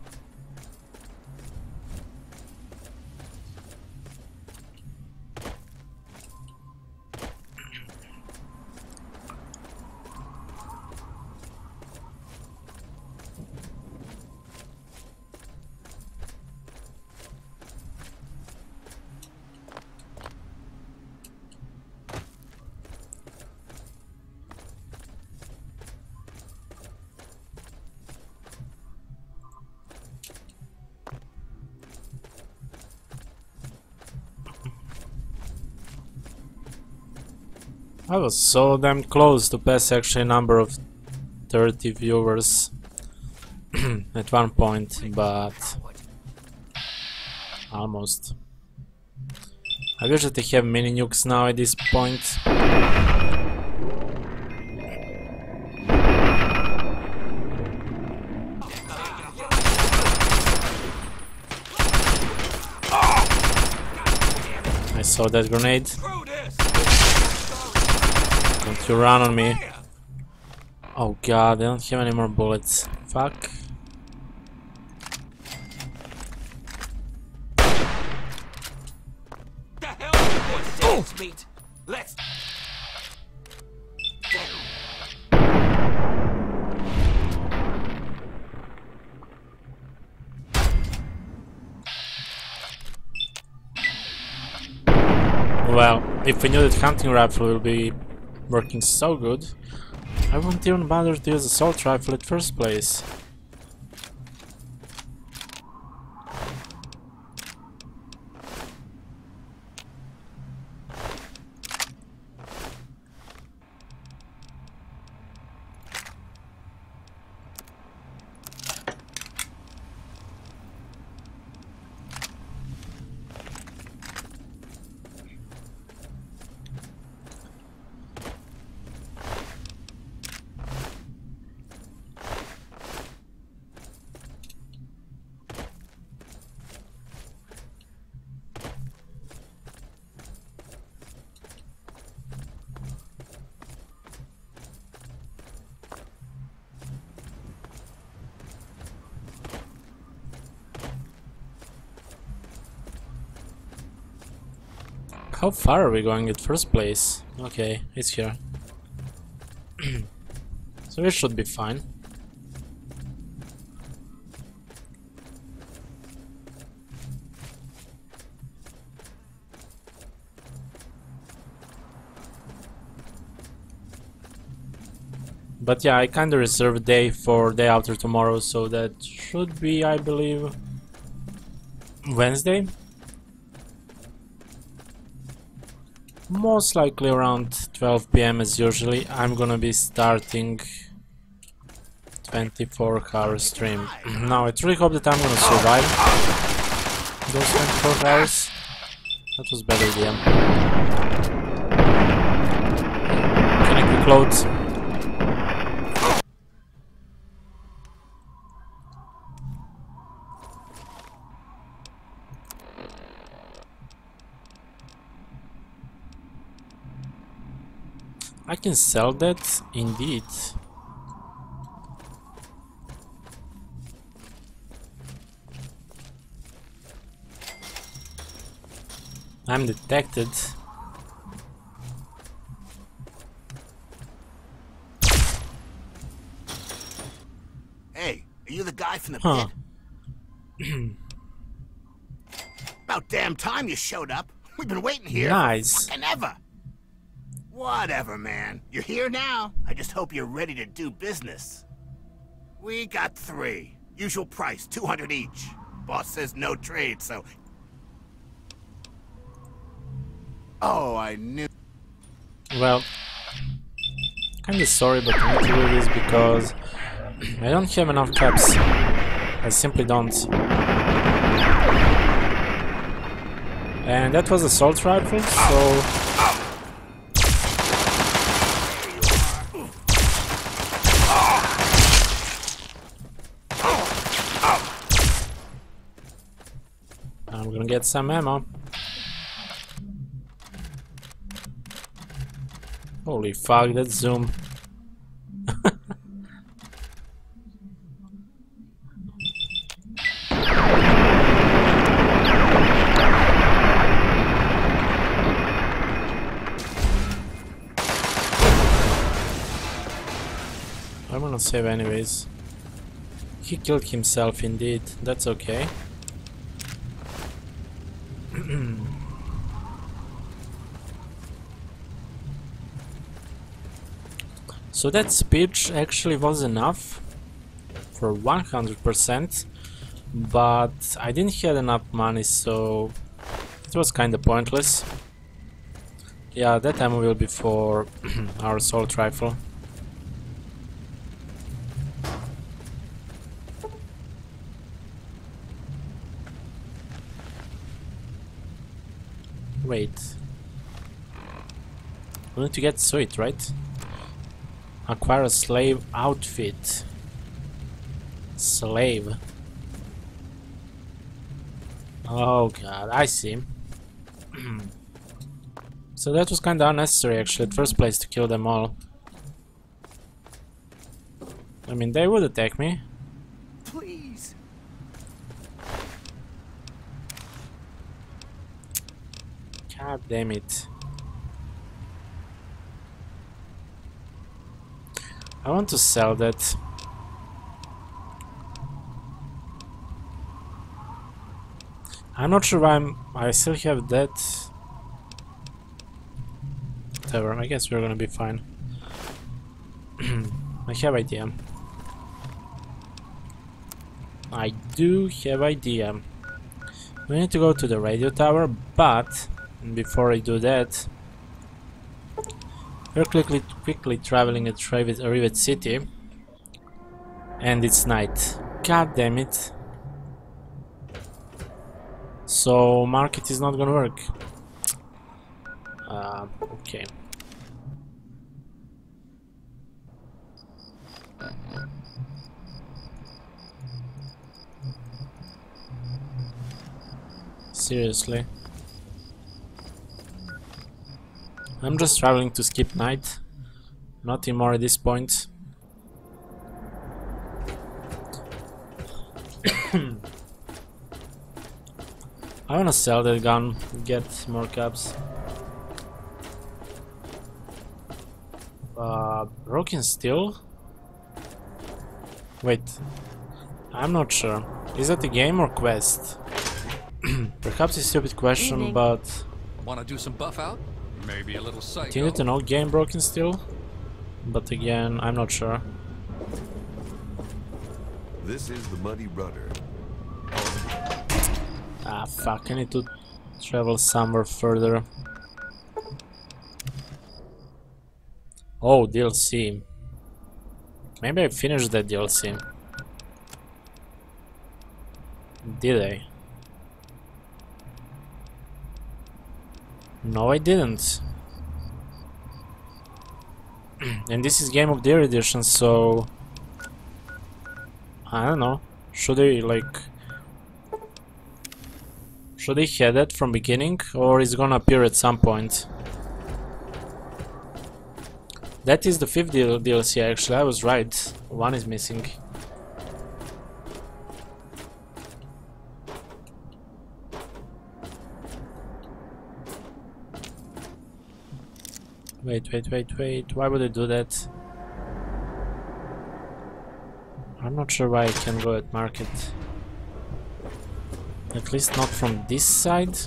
I was so damn close to pass actually a number of 30 viewers at one point, but almost. I wish that they have mini nukes now at this point. I saw that grenade. Don't you run on me. Oh god, I don't have any more bullets. Fuck. The hell? Meat. Let's. Well, if we knew that hunting rifle will be working so good, I wouldn't even bother to use assault rifle at first place. How far are we going at first place? Okay, it's here. So we should be fine. But yeah, I kinda reserved a day for day after tomorrow, so that should be, I believe, Wednesday? Most likely around 12 PM as usually. I'm gonna be starting 24-hour stream. Now I truly hope that I'm gonna survive those 24 hours. That was a bad idea. Can I quick load? I can sell that, indeed. I'm detected. Hey, are you the guy from the Huh. pit? About damn time you showed up. We've been waiting here Nice. and ever. Whatever, man. You're here now. I just hope you're ready to do business. We got 3. Usual price, 200 each. Boss says no trade, so... Oh, I knew... Well, kinda sorry, but I need to do this because I don't have enough caps. I simply don't. And that was assault rifle, so... I'm gonna get some ammo. Holy fuck, that zoom. I'm gonna save anyways. He killed himself indeed, that's okay. So that speech actually was enough for 100%, but I didn't have enough money, so it was kinda pointless. Yeah, that ammo will be for our assault rifle. Wait. We need to get suit, right? Acquire a slave outfit. Slave. Oh god, I see. So that was kinda unnecessary actually at first place to kill them all. I mean, they would attack me. Please. God damn it. I want to sell that. I'm not sure why I still have that. Whatever, I guess we're gonna be fine. I have idea. I do have idea. We need to go to the radio tower, but before I do that, we're quickly traveling at Rivet City, and it's night. God damn it! So market is not gonna work. Okay. Seriously. I'm just traveling to skip night. Nothing more at this point. I wanna sell that gun, get more caps. Broken steel? Wait, I'm not sure. Is that a game or quest? Perhaps a stupid question, but... Wanna do some buff out? Maybe a little psycho. Do you need to know game broken steel? But again, I'm not sure. This is the Muddy Rudder. Ah, fuck, I need to travel somewhere further. Oh, DLC. Maybe I finished that DLC. Did I? No, I didn't. And this is Game of the Year edition, so... I don't know. Should I, like... Should I have that from beginning, or is it gonna appear at some point? That is the 5th DLC actually, I was right. One is missing. Wait, why would I do that? I'm not sure why I can go at market. At least not from this side.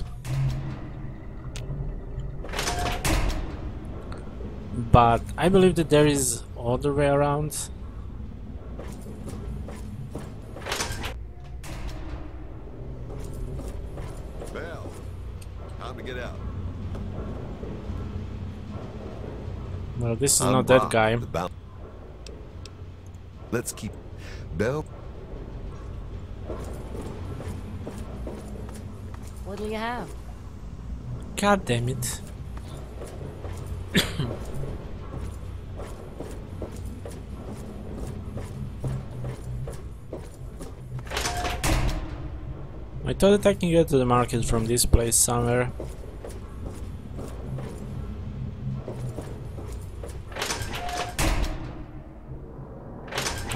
But I believe that there is other way around. to get out. Well, this is I'm not that Bob, guy. Let's keep Bell. What'll you have? God damn it. I thought that I can get to the market from this place somewhere.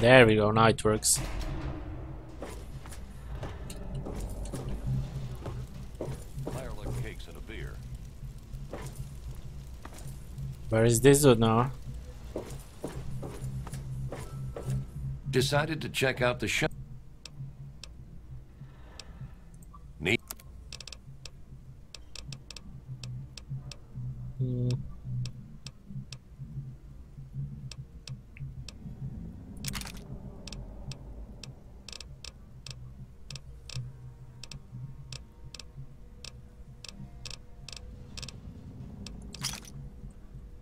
There we go, now it works. Where is this dude now? Decided to check out the show. Neat.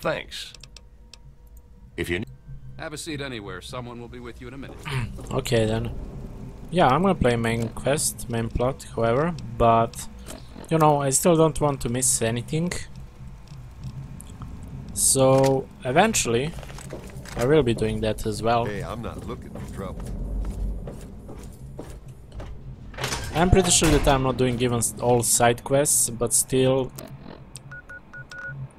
Thanks. If you have a seat anywhere, someone will be with you in a minute. Okay then. Yeah, I'm gonna play main quest, main plot, however, but you know, I still don't want to miss anything. So eventually I will be doing that as well. Hey, I'm not looking for trouble. I'm pretty sure that I'm not doing even all side quests, but still,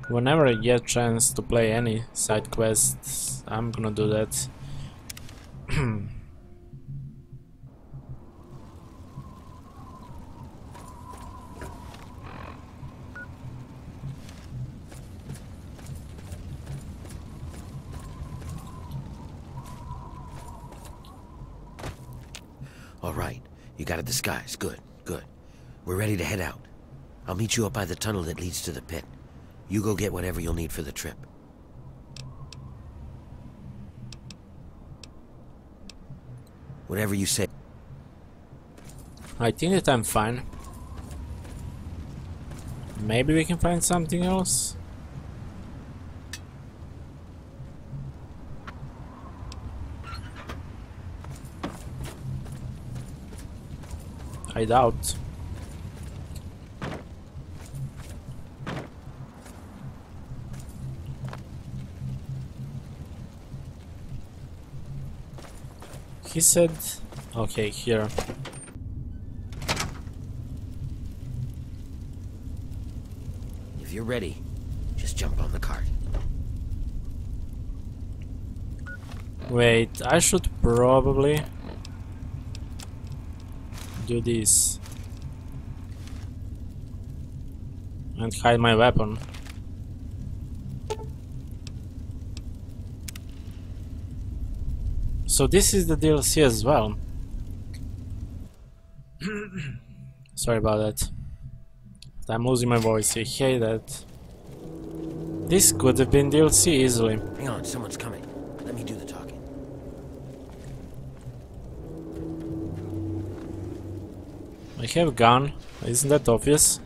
whenever I get a chance to play any side quests, I'm gonna do that. All right, you got a disguise. Good, good. We're ready to head out. I'll meet you up by the tunnel that leads to the pit. You go get whatever you'll need for the trip. Whatever you say. I think that I'm fine. Maybe we can find something else? I doubt. He said, okay, here. If you're ready, just jump on the cart. Wait, I should probably do this and hide my weapon. So this is the DLC as well. Sorry about that. I'm losing my voice. I hate that. This could have been DLC easily. Hang on, someone's coming. Let me do the talking. I have a gun. Isn't that obvious?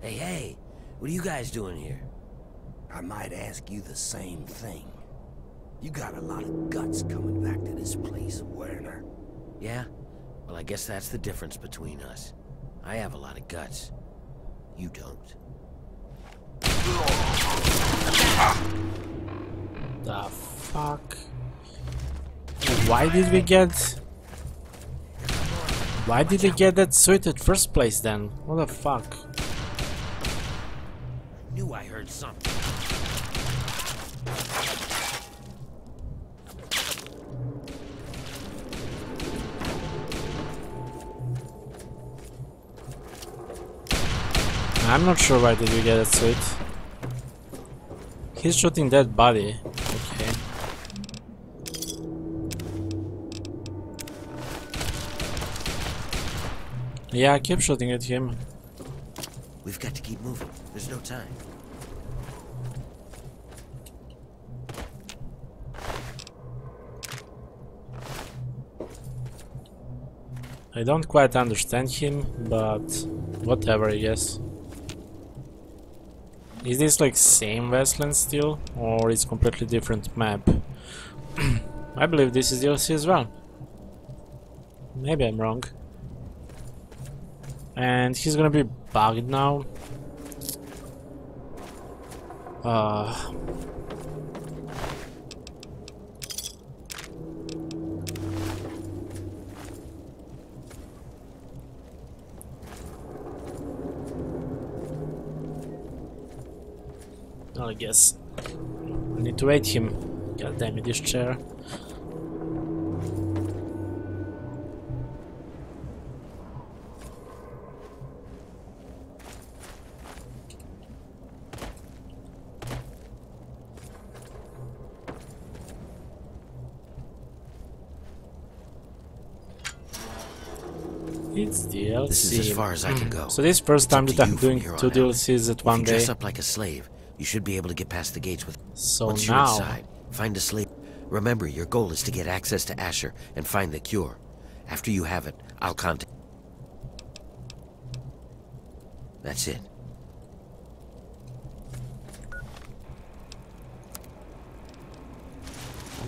Hey, what are you guys doing here? I might ask you the same thing. You got a lot of guts coming back to this place, Werner. Yeah? Well, I guess that's the difference between us. I have a lot of guts. You don't. The fuck? Why did we get... Why did we get that suit at first place then? What the fuck? Knew I heard something. I'm not sure why did we get that suit. He's shooting that body. Okay. Yeah, I keep shooting at him. We've got to keep moving. There's no time. I don't quite understand him, but whatever, I guess. Is this like same wasteland still, or is completely different map? I believe this is DLC as well. Maybe I'm wrong. And he's gonna be bugged now. I guess I need to wait him. God damn it, this chair. It's DLC. This is as far as I can go. So this is first time that I'm doing 2 DLCs at one day. Dress up like a slave, you should be able to get past the gates with. So once now, you're inside, find a slave. Remember, your goal is to get access to Asher and find the cure. After you have it, I'll contact. That's it.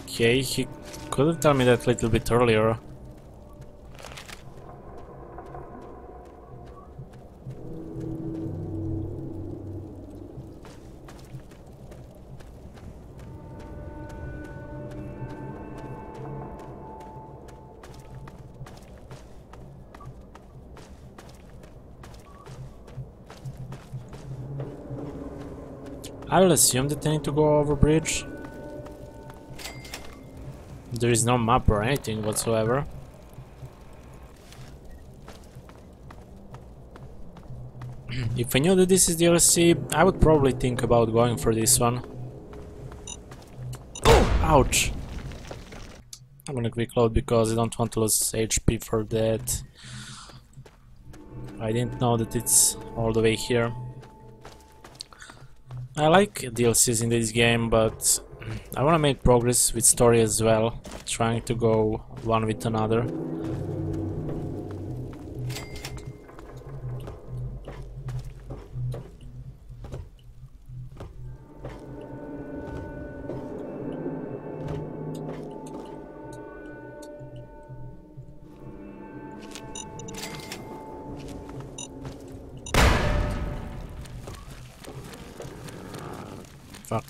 Okay, he could have told me that a little bit earlier. I will assume that I need to go over bridge. There is no map or anything whatsoever. If I knew that this is DLC, I would probably think about going for this one. Ouch! I'm gonna quick load because I don't want to lose HP for that. I didn't know that it's all the way here. I like DLCs in this game, but I want to make progress with story as well, trying to go one with another. Fuck.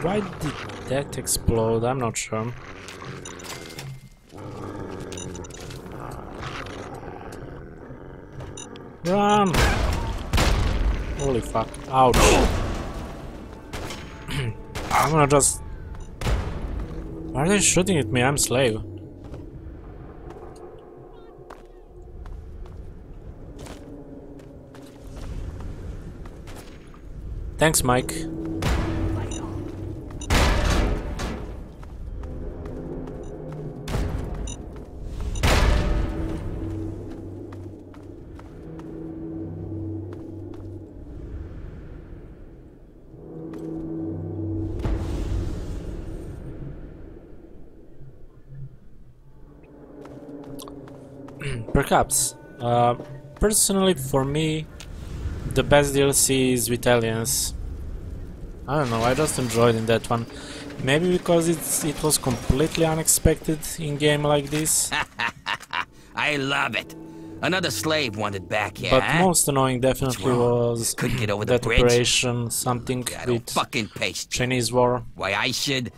Why did that explode? I'm not sure. Run! Holy fuck. Ouch. I'm gonna just... Why are they shooting at me? I'm slave. Thanks, Mike. Perhaps. Personally, for me, the best DLC is with aliens. I don't know, I just enjoyed in that one. Maybe because it was completely unexpected in game like this. I love it. Another slave wanted back here. But huh? most annoying definitely was couldn't get over that the bridge. operation, something with fucking paste. Chinese war. Why I should.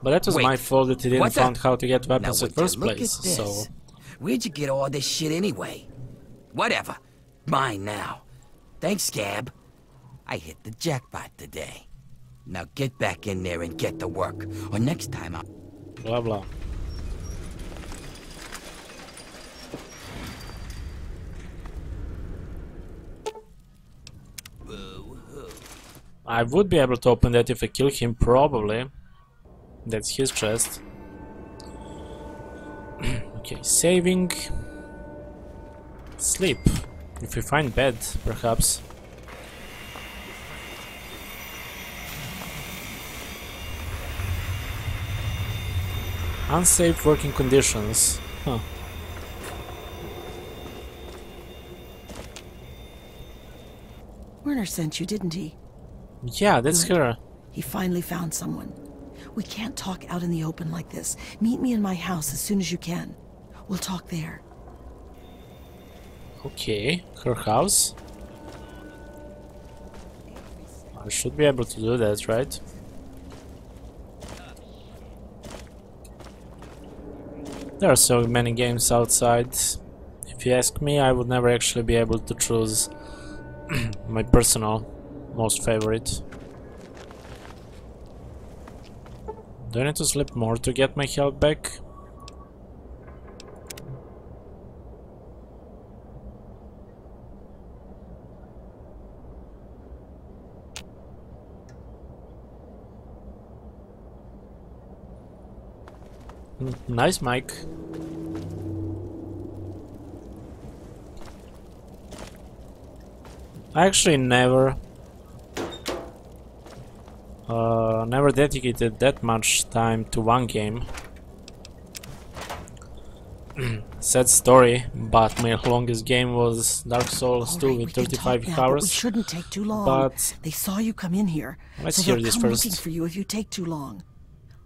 But that was Wait, my fault that he didn't find how to get weapons now, at first look place. at this. So where'd you get all this shit anyway? Whatever. Mine now. Thanks, Scab. I hit the jackpot today. Now get back in there and get to work, or next time I'll... blah blah. I would be able to open that if I kill him, probably. That's his chest. Okay, saving. Sleep. If we find bed, perhaps. Unsafe working conditions. Huh. Werner sent you, didn't he? Yeah, that's Good. her. He finally found someone. We can't talk out in the open like this. Meet me in my house as soon as you can. We'll talk there. Okay, her house. I should be able to do that, right? There are so many games outside. If you ask me, I would never actually be able to choose my personal most favorite. Do I need to sleep more to get my health back? Nice mic. I actually never dedicated that much time to one game. Sad story, but my longest game was Dark Souls 2 with 35 hours. We shouldn't take too long. But they saw you come in here. Let's so hear they'll this come first. looking for you if you take too long.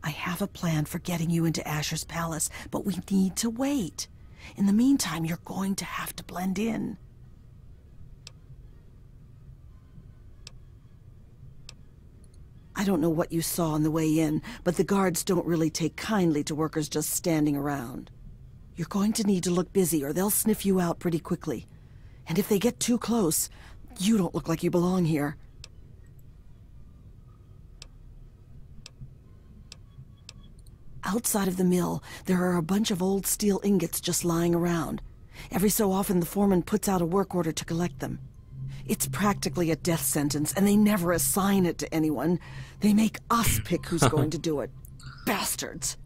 I have a plan for getting you into Asher's palace, but we need to wait. In the meantime, you're going to have to blend in. I don't know what you saw on the way in, but the guards don't really take kindly to workers just standing around. You're going to need to look busy or they'll sniff you out pretty quickly. And if they get too close, you don't look like you belong here. Outside of the mill, there are a bunch of old steel ingots just lying around. Every so often the foreman puts out a work order to collect them. It's practically a death sentence, and they never assign it to anyone. They make us pick who's going to do it. Bastards!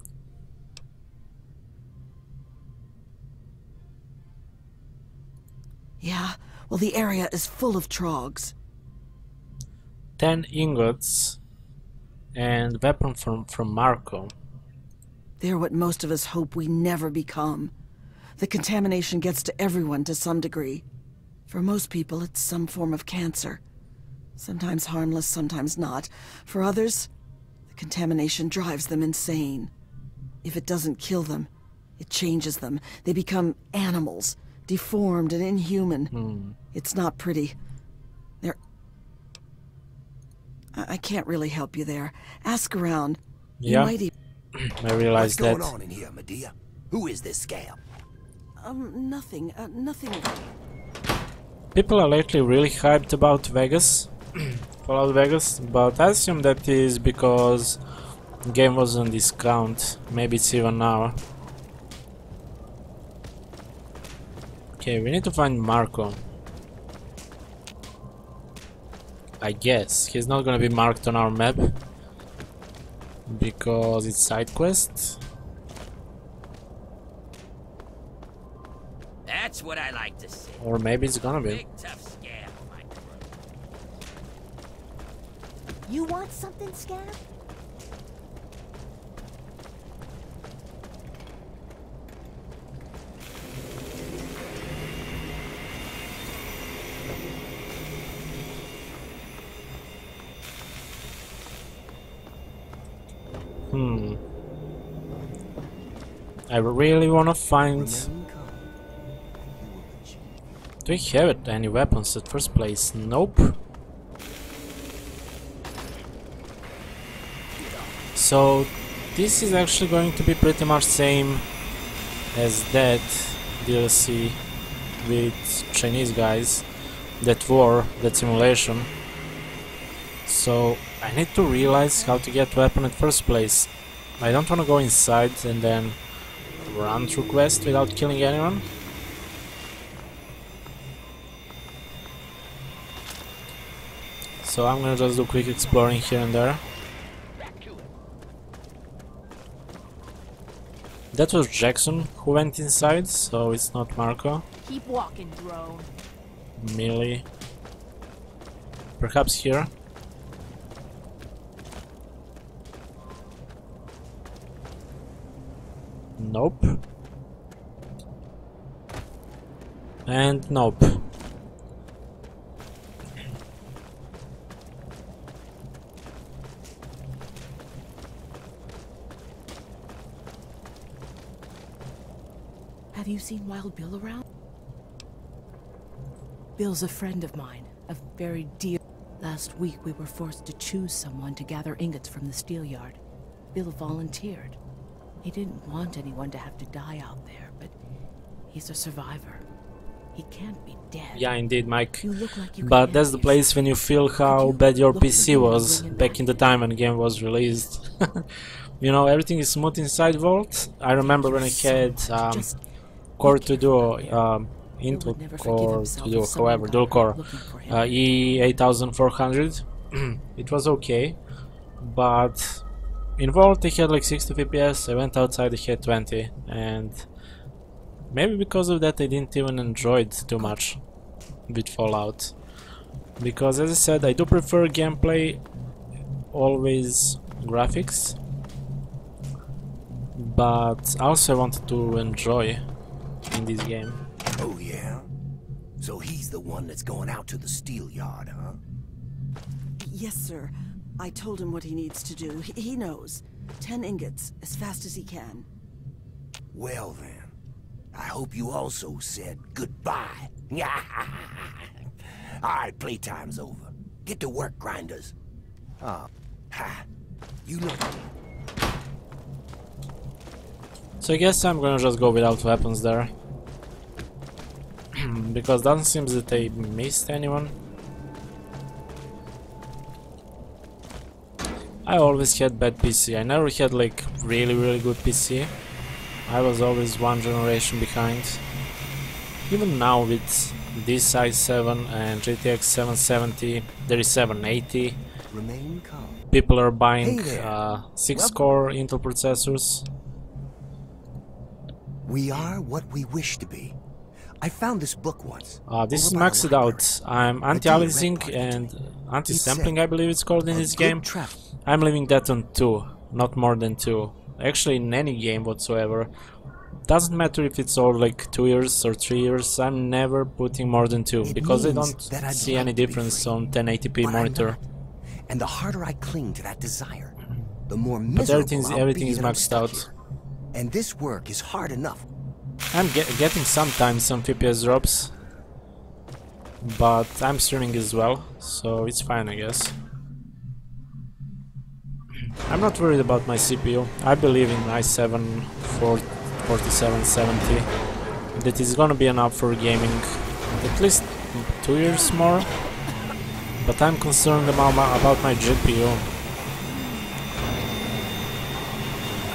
Yeah, well, the area is full of trogs. 10 ingots and weapon from Marco. They're what most of us hope we never become. The contamination gets to everyone to some degree. For most people, it's some form of cancer. Sometimes harmless, sometimes not. For others, the contamination drives them insane. If it doesn't kill them, it changes them. They become animals, deformed and inhuman. It's not pretty. I can't really help you there. Ask around. Yeah. You might even... I realized that. What's going on in here, Medea? Who is this scab? Nothing. Nothing. People are lately really hyped about Vegas, Fallout Vegas, but I assume that is because the game was on discount. Maybe it's even now. Okay, we need to find Marco. I guess he's not gonna be marked on our map because it's side quest. That's what I like to see. Or maybe it's gonna be. Big tough scab, my You want something, Scab? I really wanna find... Do we have any weapons at first place? Nope. So this is actually going to be pretty much same as that DLC with Chinese guys, that war, that simulation. So I need to realize how to get weapon at first place. I don't want to go inside and then run through quest without killing anyone. So I'm gonna just do quick exploring here and there. That was Jackson who went inside, so it's not Marco. Keep walking, drone. Millie. Perhaps here. Nope. And nope. Have you seen Wild Bill around? Bill's a friend of mine, a very dear... Last week we were forced to choose someone to gather ingots from the steel yard. Bill volunteered. He didn't want anyone to have to die out there, but he's a survivor. He can't be dead. Yeah, indeed, Mike. You look like you But that's the place when you feel how bad your PC was back in the time when the game was released. You know, everything is smooth inside Vault. I remember when I had Core to do Intel Core to do, however, dual core E8400. It was okay, but in Vault I had like 60 FPS. I went outside, I had 20, and maybe because of that I didn't even enjoy it too much with Fallout, because as I said, I do prefer gameplay, always graphics, but also I wanted to enjoy in this game. Oh yeah? So he's the one that's going out to the steel yard, huh? Yes, sir. I told him what he needs to do. He knows. 10 ingots, as fast as he can. Well then, I hope you also said goodbye. Alright, playtime's over. Get to work, grinders. Oh, ha. You know. So I guess I'm gonna just go without weapons there. Because doesn't seem that I missed anyone. I always had bad PC. I never had like really good PC. I was always one generation behind. Even now with this i7 and GTX 770, there is 780. Remain calm. People are buying 6-core Intel processors. We are what we wish to be. I found this book once. This is maxed out. I'm anti-aliasing and anti-sampling, I believe it's called in this game. I'm leaving that on 2, not more than 2. Actually, in any game whatsoever. Doesn't matter if it's all like 2 years or 3 years, I'm never putting more than 2, because I don't see any difference on 1080p monitor. And the harder I cling to that desire, the more but miserable everything is maxed out. And this work is hard enough. I'm getting sometimes some FPS drops, but I'm streaming as well, so it's fine, I guess. I'm not worried about my CPU. I believe in i7 4770 that is gonna be enough for gaming at least 2 years more, but I'm concerned about my GPU.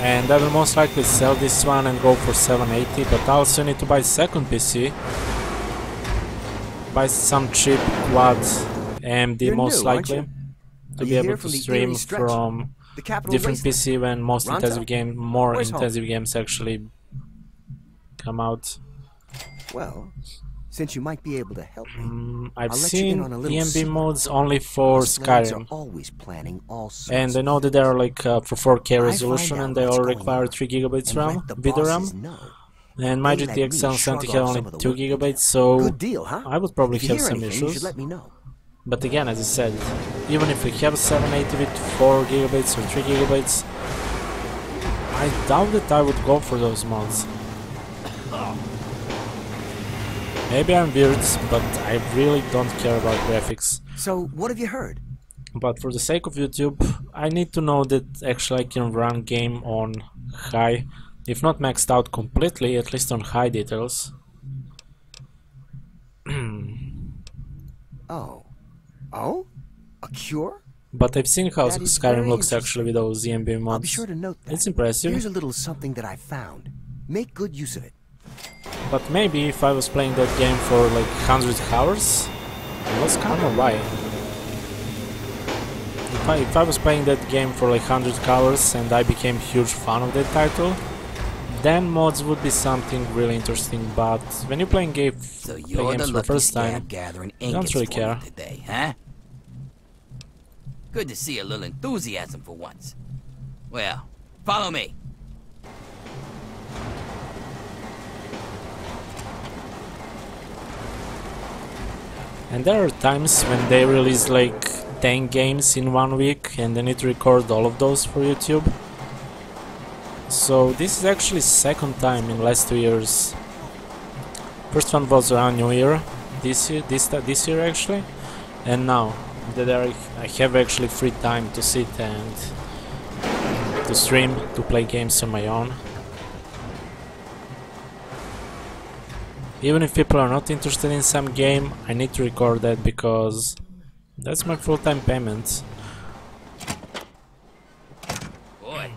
And I will most likely sell this one and go for 780, but I also need to buy a second PC. Buy some cheap quad AMD most likely, to be able to stream from different PC when more intensive games actually come out. Well, since you might be able to help me, I've seen EMB modes only for Skyrim, and I know that they are like for 4K resolution and they all require 3 GB RAM, video RAM, and my GTX 770 have only 2 GB, so I would probably have some issues. But again, as I said, even if we have 780 with 4 GB or 3 GB, I doubt that I would go for those mods. Maybe I'm weird, but I really don't care about graphics. So, what have you heard? But for the sake of YouTube, I need to know that actually I can run game on high, if not maxed out completely, at least on high details. Oh? A cure? But I've seen how Skyrim looks actually with those EMB mods. I'll be sure to note that. It's impressive. Here's a little something that I found. Make good use of it. But maybe if I was playing that game for like 100 hours, it was kind of why. If I was playing that game for like 100 hours and I became huge fan of that title, then mods would be something really interesting. But when you're playing games for the first time, you don't really care. Today, huh? Good to see a little enthusiasm for once. Well, follow me. And there are times when they release like 10 games in 1 week and they need to record all of those for YouTube. So this is actually second time in last 2 years. First one was around New Year, this year actually, and now that I have actually free time to sit and to stream, to play games on my own. Even if people are not interested in some game, I need to record that because that's my full-time payment. Boy,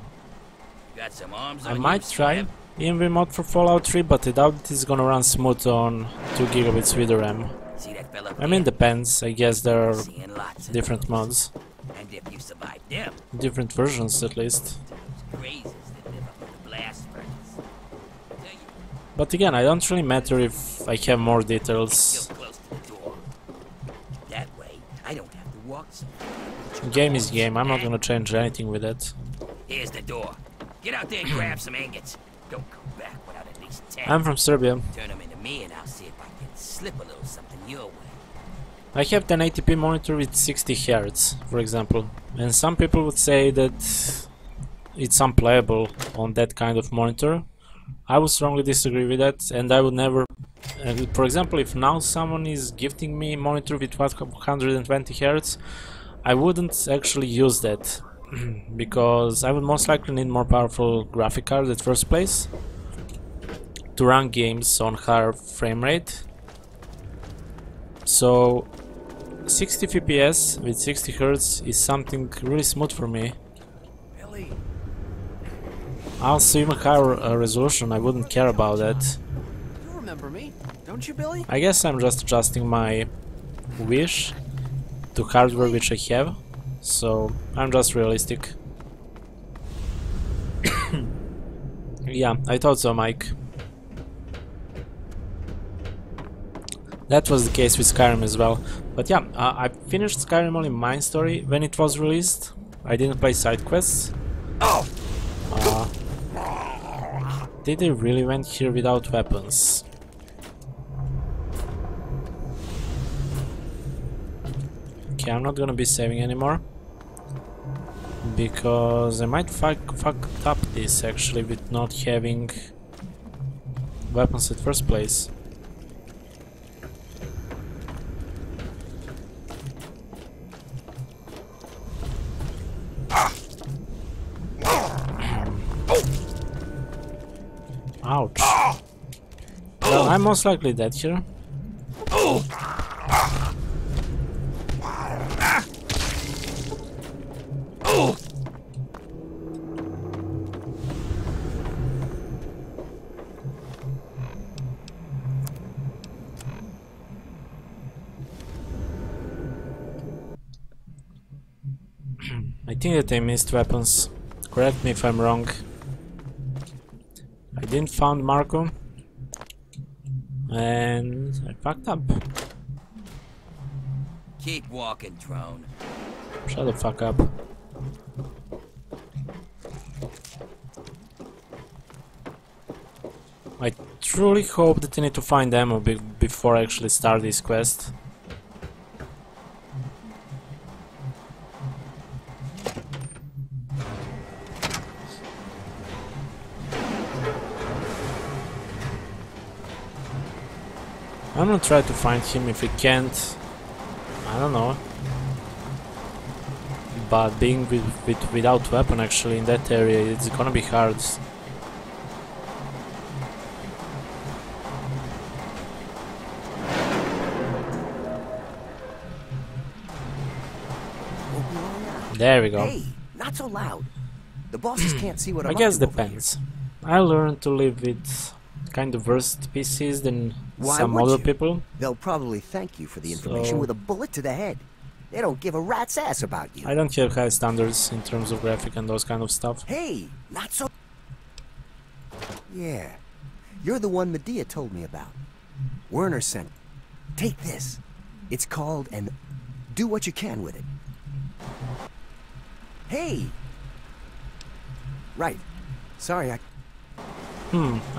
got some arms I on might you, try ENV mod for Fallout 3, but I doubt it's gonna run smooth on 2 gigabits with RAM. See that fella I mean, depends. I guess there are Seeing lots of different those. mods, And if you survive them, different versions at least. crazes that live up in the blast furnace. But again, I don't really matter if I have more details. Close to the door. That way, I don't have to walk so far. Game is game, I'm not gonna change anything with it. Here's the door. Get out there and grab some ingots. Don't come back without at least 10. I'm from Serbia. Turn them into me and I'll see if I can slip a little something your way. I have 1080p monitor with 60 Hz, for example, and some people would say that it's unplayable on that kind of monitor. I would strongly disagree with that, and I would never... for example, if now someone is gifting me a monitor with 120 Hz, I wouldn't actually use that, because I would most likely need more powerful graphic card at first place to run games on higher frame rate. So 60 FPS with 60 Hz is something really smooth for me. Also, even higher resolution, I wouldn't care about that. You remember me, don't you, Billy? I guess I'm just adjusting my wish to hardware which I have, so I'm just realistic. Yeah, I thought so, Mike. That was the case with Skyrim as well. But yeah, I finished Skyrim only main story when it was released. I didn't play side quests. Did they really went here without weapons? Okay, I'm not gonna be saving anymore, because I might fuck up this actually with not having weapons at first place. Ouch. Well, I'm most likely dead here. I think that I missed weapons. Correct me if I'm wrong. I didn't find Marco, and I fucked up. Keep walking, drone. Shut the fuck up. I truly hope that I need to find ammo before I actually start this quest. I'm gonna try to find him. If we can't, I don't know. But being without weapon actually in that area, it's gonna be hard. There we go. Hey, not so loud. The bosses can't see what I'm I guess depends. I learned to live with kind of worse PCs than some other people. They'll probably thank you for the information with a bullet to the head. They don't give a rat's ass about you. I don't have high standards in terms of graphic and those kind of stuff. Hey, not so... Yeah, you're the one Medea told me about. Werner sent. Take this. It's called and do what you can with it. Hey! Right. Sorry, I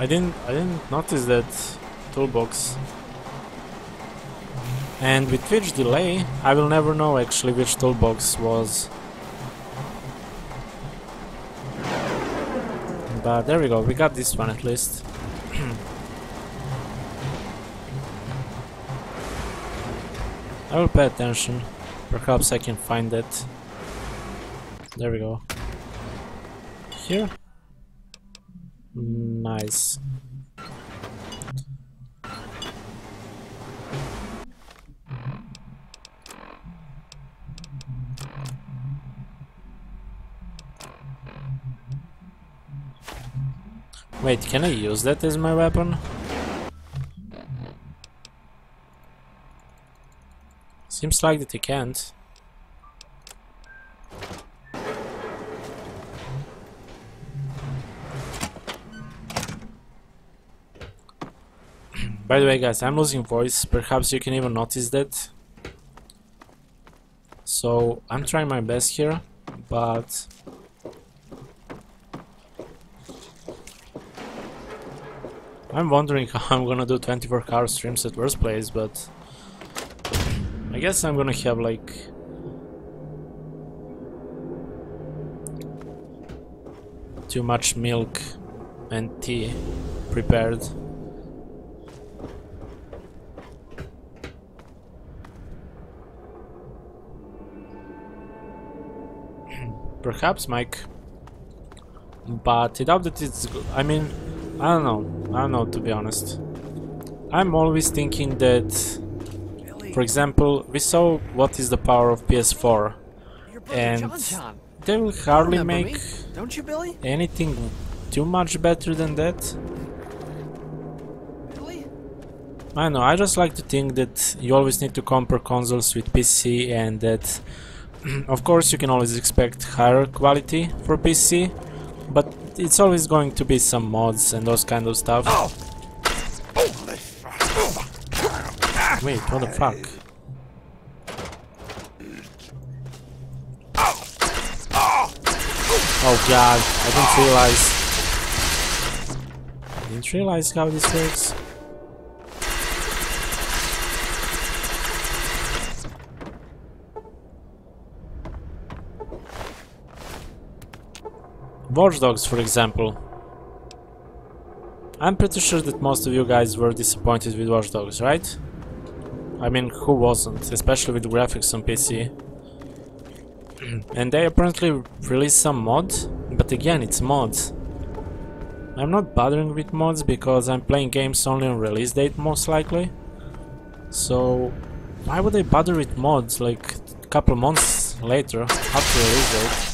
didn't notice that toolbox. And with which delay, I will never know actually which toolbox was. But there we go, we got this one at least. I will pay attention, perhaps I can find it. There we go. Here? Nice. Wait, can I use that as my weapon? Seems like that I can't. By the way guys, I'm losing voice, perhaps you can even notice that. So I'm trying my best here, but I'm wondering how I'm gonna do 24-hour streams at first place, but I guess I'm gonna have like too much milk and tea prepared. Perhaps, Mike, but I doubt that it's good. I mean, I don't know to be honest. I'm always thinking that, for example, we saw what is the power of PS4, and they will hardly make anything too much better than that. I don't know, I just like to think that you always need to compare consoles with PC, and that of course you can always expect higher quality for PC, but it's always going to be some mods and those kind of stuff. Wait, what the fuck? Oh god, I didn't realize how this works. Watch Dogs, for example. I'm pretty sure that most of you guys were disappointed with Watch Dogs, right? I mean, who wasn't, especially with graphics on PC. And they apparently released some mods, but again, it's mods. I'm not bothering with mods because I'm playing games only on release date, most likely. So, why would I bother with mods like a couple months later, after release date?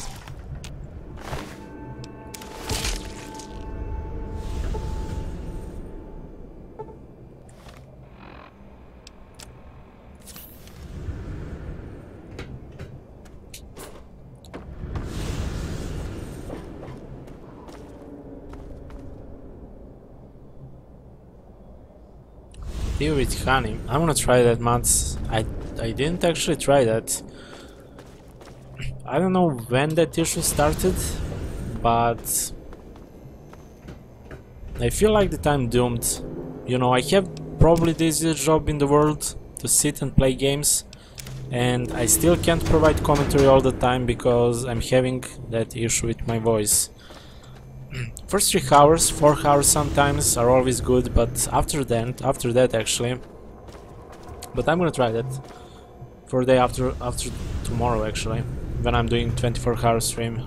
With honey. I'm gonna try that mods. I didn't actually try that. I don't know when that issue started, but I feel like that I'm doomed. You know, I have probably the easiest job in the world to sit and play games, and I still can't provide commentary all the time because I'm having that issue with my voice. First 3 hours, 4 hours sometimes are always good, but after that actually. But I'm gonna try that for day after tomorrow actually, when I'm doing 24-hour stream.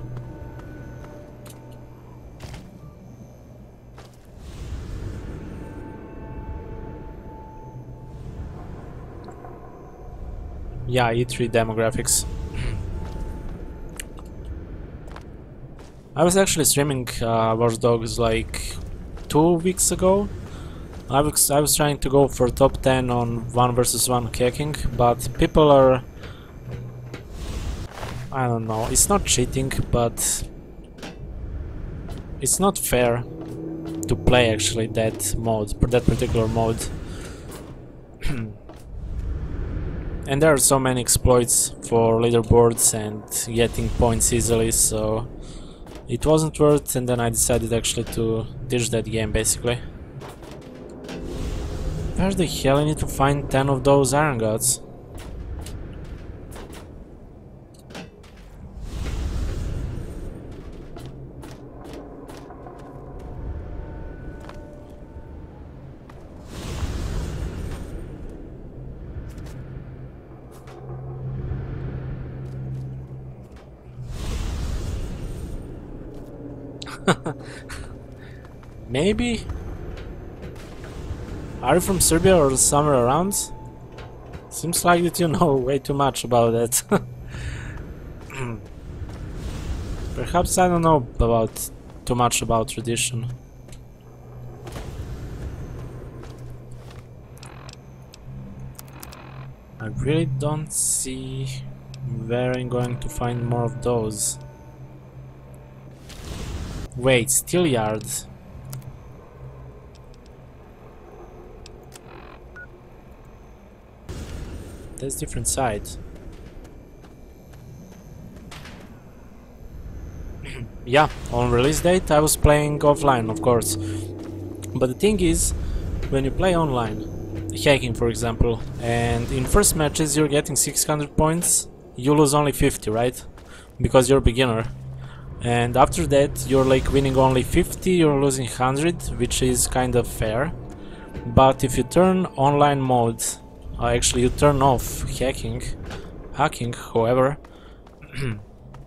Yeah, E3 demographics. I was actually streaming Watch Dogs like 2 weeks ago. I was trying to go for top 10 on 1 versus 1 hacking, but people are... I don't know, it's not cheating, but it's not fair to play actually that mode, that particular mode. And there are so many exploits for leaderboards and getting points easily, so it wasn't worth, and then I decided actually to ditch that game basically. Where the hell I need to find 10 of those iron gods? Maybe? Are you from Serbia or somewhere around? Seems like that you know way too much about that. Perhaps I don't know about too much about tradition. I really don't see where I'm going to find more of those. Wait, steel yard. That's different side. Yeah, on release date I was playing offline, of course. But the thing is, when you play online, hacking for example, and in first matches you're getting 600 points, you lose only 50, right? Because you're a beginner. And after that you're like winning only 50, you're losing 100, which is kind of fair. But if you turn online mode, actually you turn off hacking, however,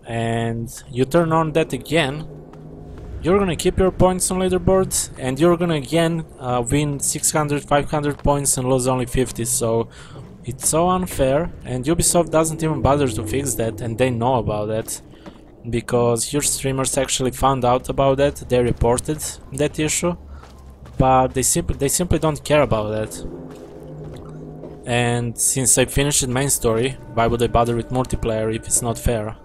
and you turn on that again, you're gonna keep your points on leaderboard and you're gonna again win 600, 500 points and lose only 50, so it's so unfair, and Ubisoft doesn't even bother to fix that, and they know about that. Because huge streamers actually found out about that, they reported that issue, but they simply don't care about that. And since I finished the main story, why would I bother with multiplayer if it's not fair?